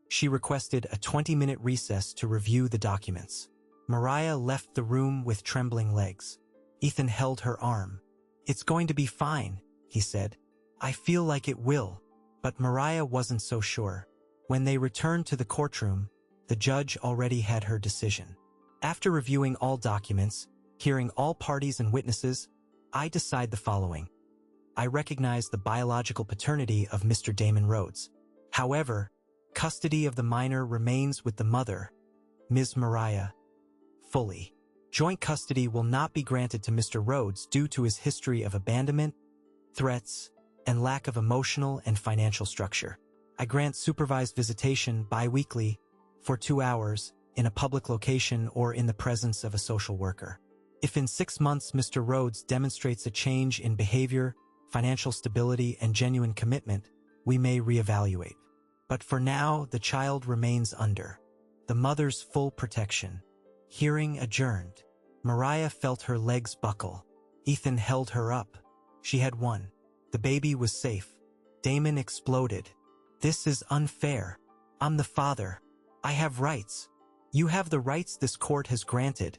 she requested a 20-minute recess to review the documents. Mariah left the room with trembling legs. Ethan held her arm. "It's going to be fine," he said. "I feel like it will." But Mariah wasn't so sure. When they returned to the courtroom, the judge already had her decision. After reviewing all documents, hearing all parties and witnesses, I decide the following. I recognize the biological paternity of Mr. Damon Rhodes. However, custody of the minor remains with the mother, Ms. Mariah, fully. Joint custody will not be granted to Mr. Rhodes due to his history of abandonment, threats, and lack of emotional and financial structure. I grant supervised visitation bi-weekly for 2 hours in a public location or in the presence of a social worker. If in 6 months Mr. Rhodes demonstrates a change in behavior, financial stability, and genuine commitment, we may reevaluate. But for now, the child remains under the mother's full protection. Hearing adjourned. Mariah felt her legs buckle. Ethan held her up. She had won. The baby was safe. Damon exploded. "This is unfair. I'm the father. I have rights. You have the rights this court has granted,"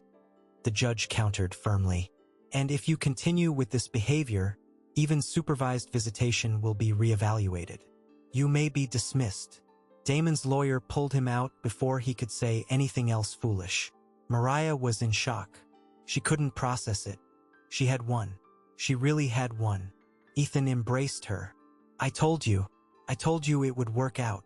the judge countered firmly. "And if you continue with this behavior, even supervised visitation will be reevaluated. You may be dismissed." Damon's lawyer pulled him out before he could say anything else foolish. Mariah was in shock. She couldn't process it. She had won. She really had won. Ethan embraced her. I told you it would work out,"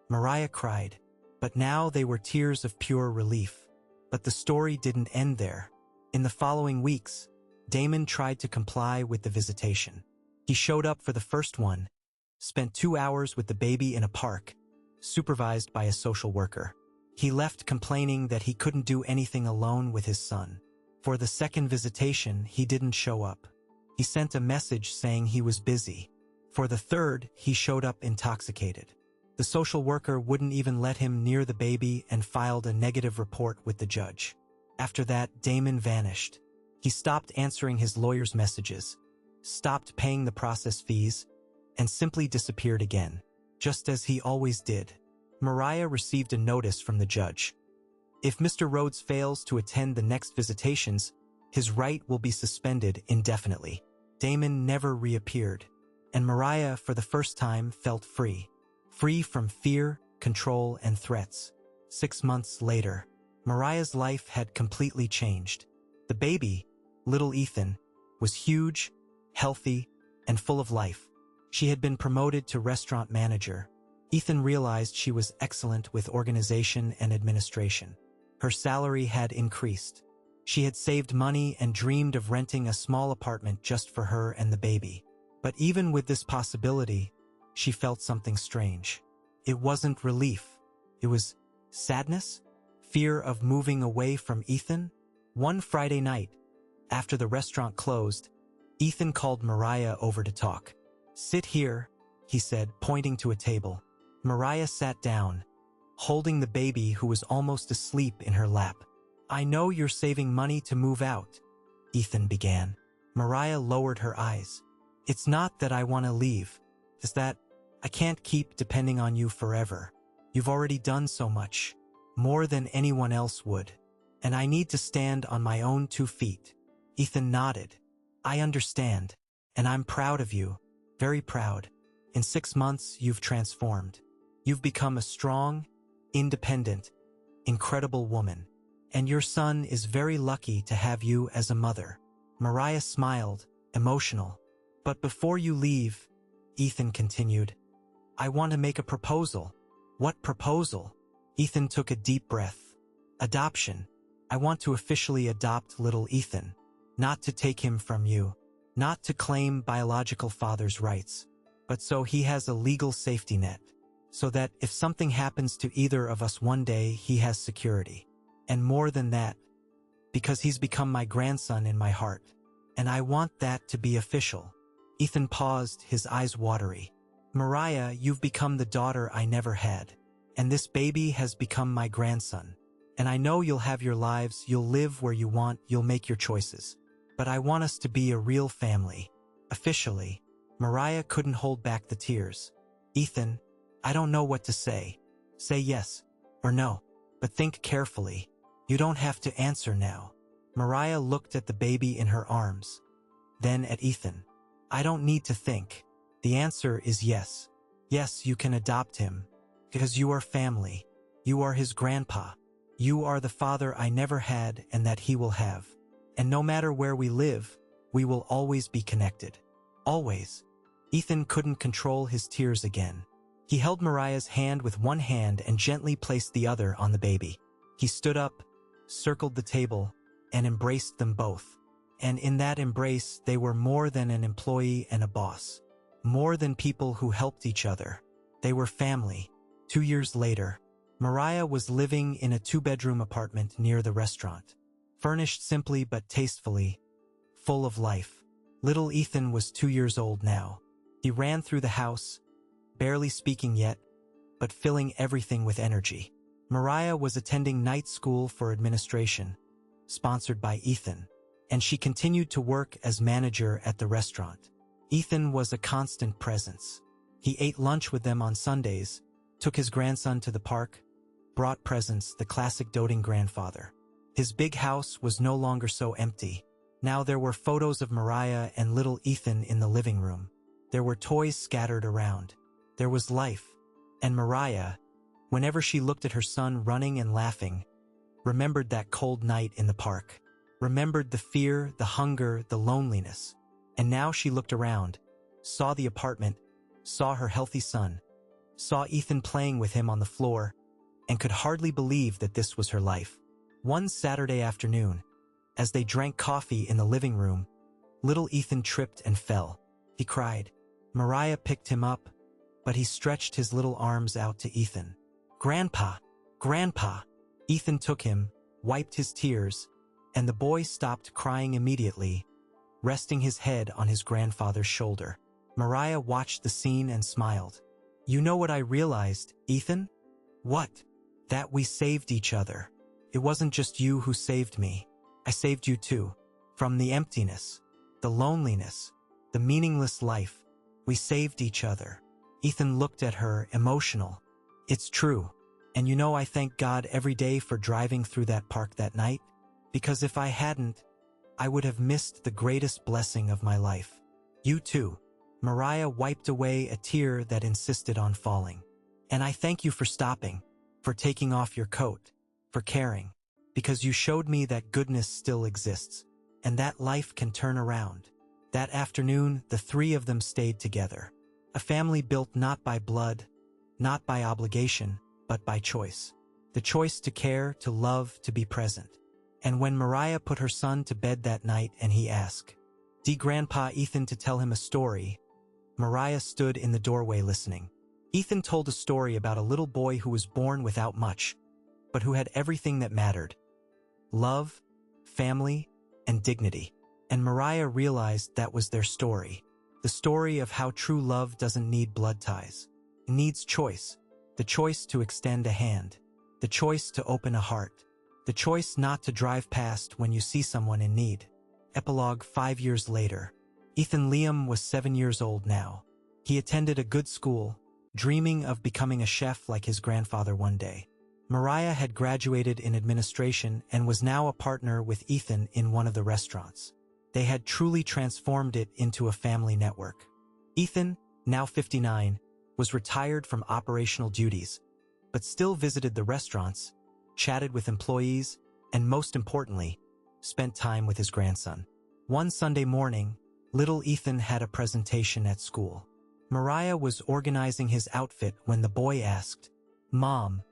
Mariah cried. But now they were tears of pure relief. But the story didn't end there. In the following weeks, Damon tried to comply with the visitation. He showed up for the first one, spent 2 hours with the baby in a park, supervised by a social worker. He left complaining that he couldn't do anything alone with his son. For the second visitation, he didn't show up. He sent a message saying he was busy. For the third, he showed up intoxicated. The social worker wouldn't even let him near the baby and filed a negative report with the judge. After that, Damon vanished. He stopped answering his lawyer's messages, stopped paying the process fees, and simply disappeared again, just as he always did. Mariah received a notice from the judge. If Mr. Rhodes fails to attend the next visitations, his right will be suspended indefinitely. Damon never reappeared, and Mariah, for the first time, felt free. Free from fear, control, and threats. 6 months later, Mariah's life had completely changed. The baby, little Ethan, was huge, healthy, and full of life. She had been promoted to restaurant manager. Ethan realized she was excellent with organization and administration. Her salary had increased. She had saved money and dreamed of renting a small apartment just for her and the baby. But even with this possibility, she felt something strange. It wasn't relief. It was sadness, fear of moving away from Ethan. One Friday night, after the restaurant closed, Ethan called Mariah over to talk. "Sit here," he said, pointing to a table. Mariah sat down, holding the baby who was almost asleep in her lap. "I know you're saving money to move out," Ethan began. Mariah lowered her eyes. "It's not that I want to leave. It's that I can't keep depending on you forever. You've already done so much, more than anyone else would. And I need to stand on my own 2 feet. Ethan nodded. "I understand, and I'm proud of you, very proud. In 6 months, you've transformed. You've become a strong, independent, incredible woman. And your son is very lucky to have you as a mother." Mariah smiled, emotional. "But before you leave, Ethan continued. I want to make a proposal. What proposal? Ethan took a deep breath. Adoption. I want to officially adopt little Ethan. Not to take him from you. Not to claim biological father's rights. But so he has a legal safety net. So that if something happens to either of us one day, he has security. And more than that, because he's become my grandson in my heart. And I want that to be official. Ethan paused, his eyes watery. Mariah, you've become the daughter I never had. And this baby has become my grandson. And I know you'll have your lives, you'll live where you want, you'll make your choices. But I want us to be a real family. Officially. Mariah couldn't hold back the tears. Ethan, I don't know what to say. Say yes or no, but think carefully. You don't have to answer now. Mariah looked at the baby in her arms. Then at Ethan. I don't need to think. The answer is yes. Yes, you can adopt him. Because you are family. You are his grandpa. You are the father I never had and that he will have. And no matter where we live, we will always be connected. Always. Ethan couldn't control his tears again. He held Mariah's hand with one hand and gently placed the other on the baby. He stood up, circled the table, and embraced them both. And in that embrace, they were more than an employee and a boss. More than people who helped each other. They were family. 2 years later, Mariah was living in a 2-bedroom apartment near the restaurant. Furnished simply but tastefully, full of life. Little Ethan was 2 years old now. He ran through the house, barely speaking yet, but filling everything with energy. Mariah was attending night school for administration, sponsored by Ethan, and she continued to work as manager at the restaurant. Ethan was a constant presence. He ate lunch with them on Sundays, took his grandson to the park, brought presents, the classic doting grandfather. His big house was no longer so empty. Now there were photos of Mariah and little Ethan in the living room. There were toys scattered around. There was life. And Mariah, whenever she looked at her son running and laughing, remembered that cold night in the park. Remembered the fear, the hunger, the loneliness. And now she looked around, saw the apartment, saw her healthy son, saw Ethan playing with him on the floor, and could hardly believe that this was her life. One Saturday afternoon, as they drank coffee in the living room, little Ethan tripped and fell. He cried. Mariah picked him up, but he stretched his little arms out to Ethan. Grandpa! Grandpa! Ethan took him, wiped his tears, and the boy stopped crying immediately, resting his head on his grandfather's shoulder. Mariah watched the scene and smiled. You know what I realized, Ethan? What? That we saved each other. It wasn't just you who saved me. I saved you too. From the emptiness, the loneliness, the meaningless life. We saved each other. Ethan looked at her, emotional. It's true. And you know I thank God every day for driving through that park that night. Because if I hadn't, I would have missed the greatest blessing of my life. You too. Mariah wiped away a tear that insisted on falling. And I thank you for stopping, for taking off your coat, for caring. Because you showed me that goodness still exists, and that life can turn around. That afternoon, the three of them stayed together. A family built not by blood, not by obligation, but by choice. The choice to care, to love, to be present. And when Mariah put her son to bed that night and he asked, Grandpa Ethan to tell him a story, Mariah stood in the doorway listening. Ethan told a story about a little boy who was born without much, but who had everything that mattered. Love, family, and dignity. And Mariah realized that was their story. The story of how true love doesn't need blood ties. It needs choice. The choice to extend a hand. The choice to open a heart. The choice not to drive past when you see someone in need. Epilogue 5 years later. Ethan Liam was 7 years old now. He attended a good school, dreaming of becoming a chef like his grandfather one day. Mariah had graduated in administration and was now a partner with Ethan in one of the restaurants. They had truly transformed it into a family network. Ethan, now 59, was retired from operational duties, but still visited the restaurants, chatted with employees, and most importantly, spent time with his grandson. One Sunday morning, little Ethan had a presentation at school. Mariah was organizing his outfit when the boy asked, "Mom,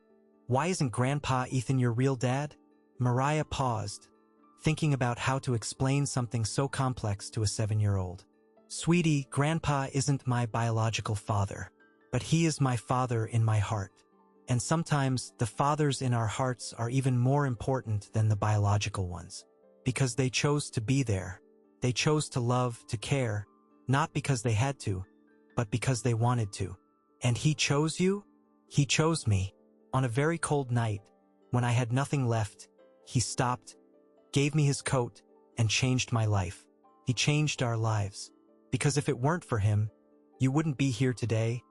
why isn't Grandpa Ethan your real dad?" Mariah paused, thinking about how to explain something so complex to a 7-year-old. "Sweetie, Grandpa isn't my biological father, but he is my father in my heart. And sometimes the fathers in our hearts are even more important than the biological ones, because they chose to be there. They chose to love, to care, not because they had to, but because they wanted to. And he chose you? He chose me. On a very cold night, when I had nothing left, he stopped, gave me his coat, and changed my life. He changed our lives. Because if it weren't for him, you wouldn't be here today,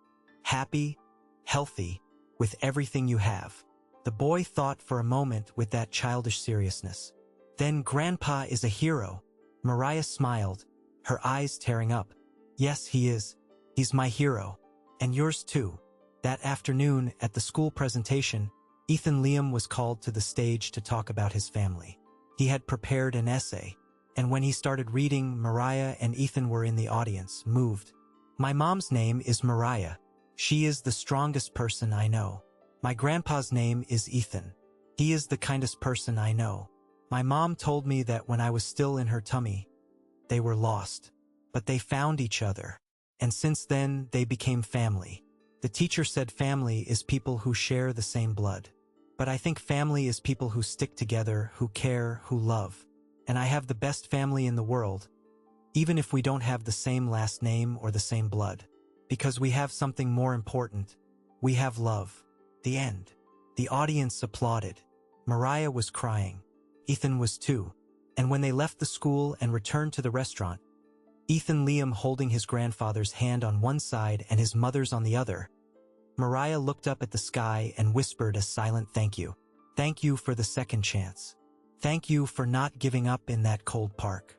happy, healthy, with everything you have." The boy thought for a moment with that childish seriousness. "Then Grandpa is a hero." Mariah smiled, her eyes tearing up. "Yes, he is. He's my hero. And yours too." That afternoon, at the school presentation, Ethan Liam was called to the stage to talk about his family. He had prepared an essay, and when he started reading, Mariah and Ethan were in the audience, moved. "My mom's name is Mariah. She is the strongest person I know. My grandpa's name is Ethan. He is the kindest person I know. My mom told me that when I was still in her tummy, they were lost. But they found each other. And since then, they became family. The teacher said family is people who share the same blood. But I think family is people who stick together, who care, who love. And I have the best family in the world, even if we don't have the same last name or the same blood. Because we have something more important. We have love." The end. The audience applauded. Mariah was crying. Ethan was too. And when they left the school and returned to the restaurant, Ethan Liam holding his grandfather's hand on one side and his mother's on the other, Mariah looked up at the sky and whispered a silent thank you. "Thank you for the second chance. Thank you for not giving up in that cold park.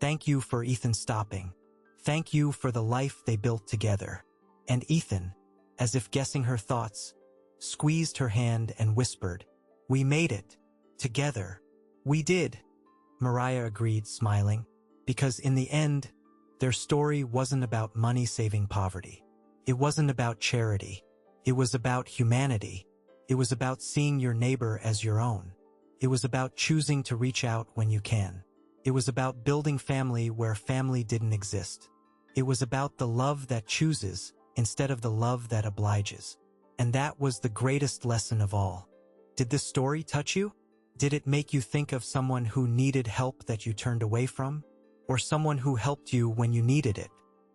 Thank you for Ethan stopping. Thank you for the life they built together." And Ethan, as if guessing her thoughts, squeezed her hand and whispered, "We made it. Together. We did." Mariah agreed, smiling, because in the end, their story wasn't about money saving poverty. It wasn't about charity. It was about humanity. It was about seeing your neighbor as your own. It was about choosing to reach out when you can. It was about building family where family didn't exist. It was about the love that chooses instead of the love that obliges. And that was the greatest lesson of all. Did this story touch you? Did it make you think of someone who needed help that you turned away from? Or someone who helped you when you needed it?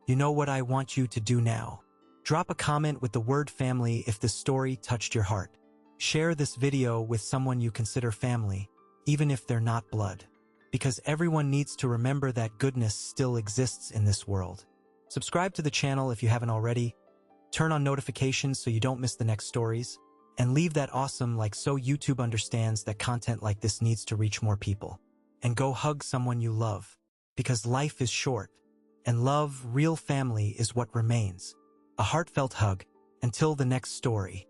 You know what I want you to do now? Drop a comment with the word family if this story touched your heart. Share this video with someone you consider family, even if they're not blood. Because everyone needs to remember that goodness still exists in this world. Subscribe to the channel if you haven't already. Turn on notifications so you don't miss the next stories. And leave that awesome like so YouTube understands that content like this needs to reach more people. And go hug someone you love. Because life is short. And love, real family, is what remains. A heartfelt hug. Until the next story.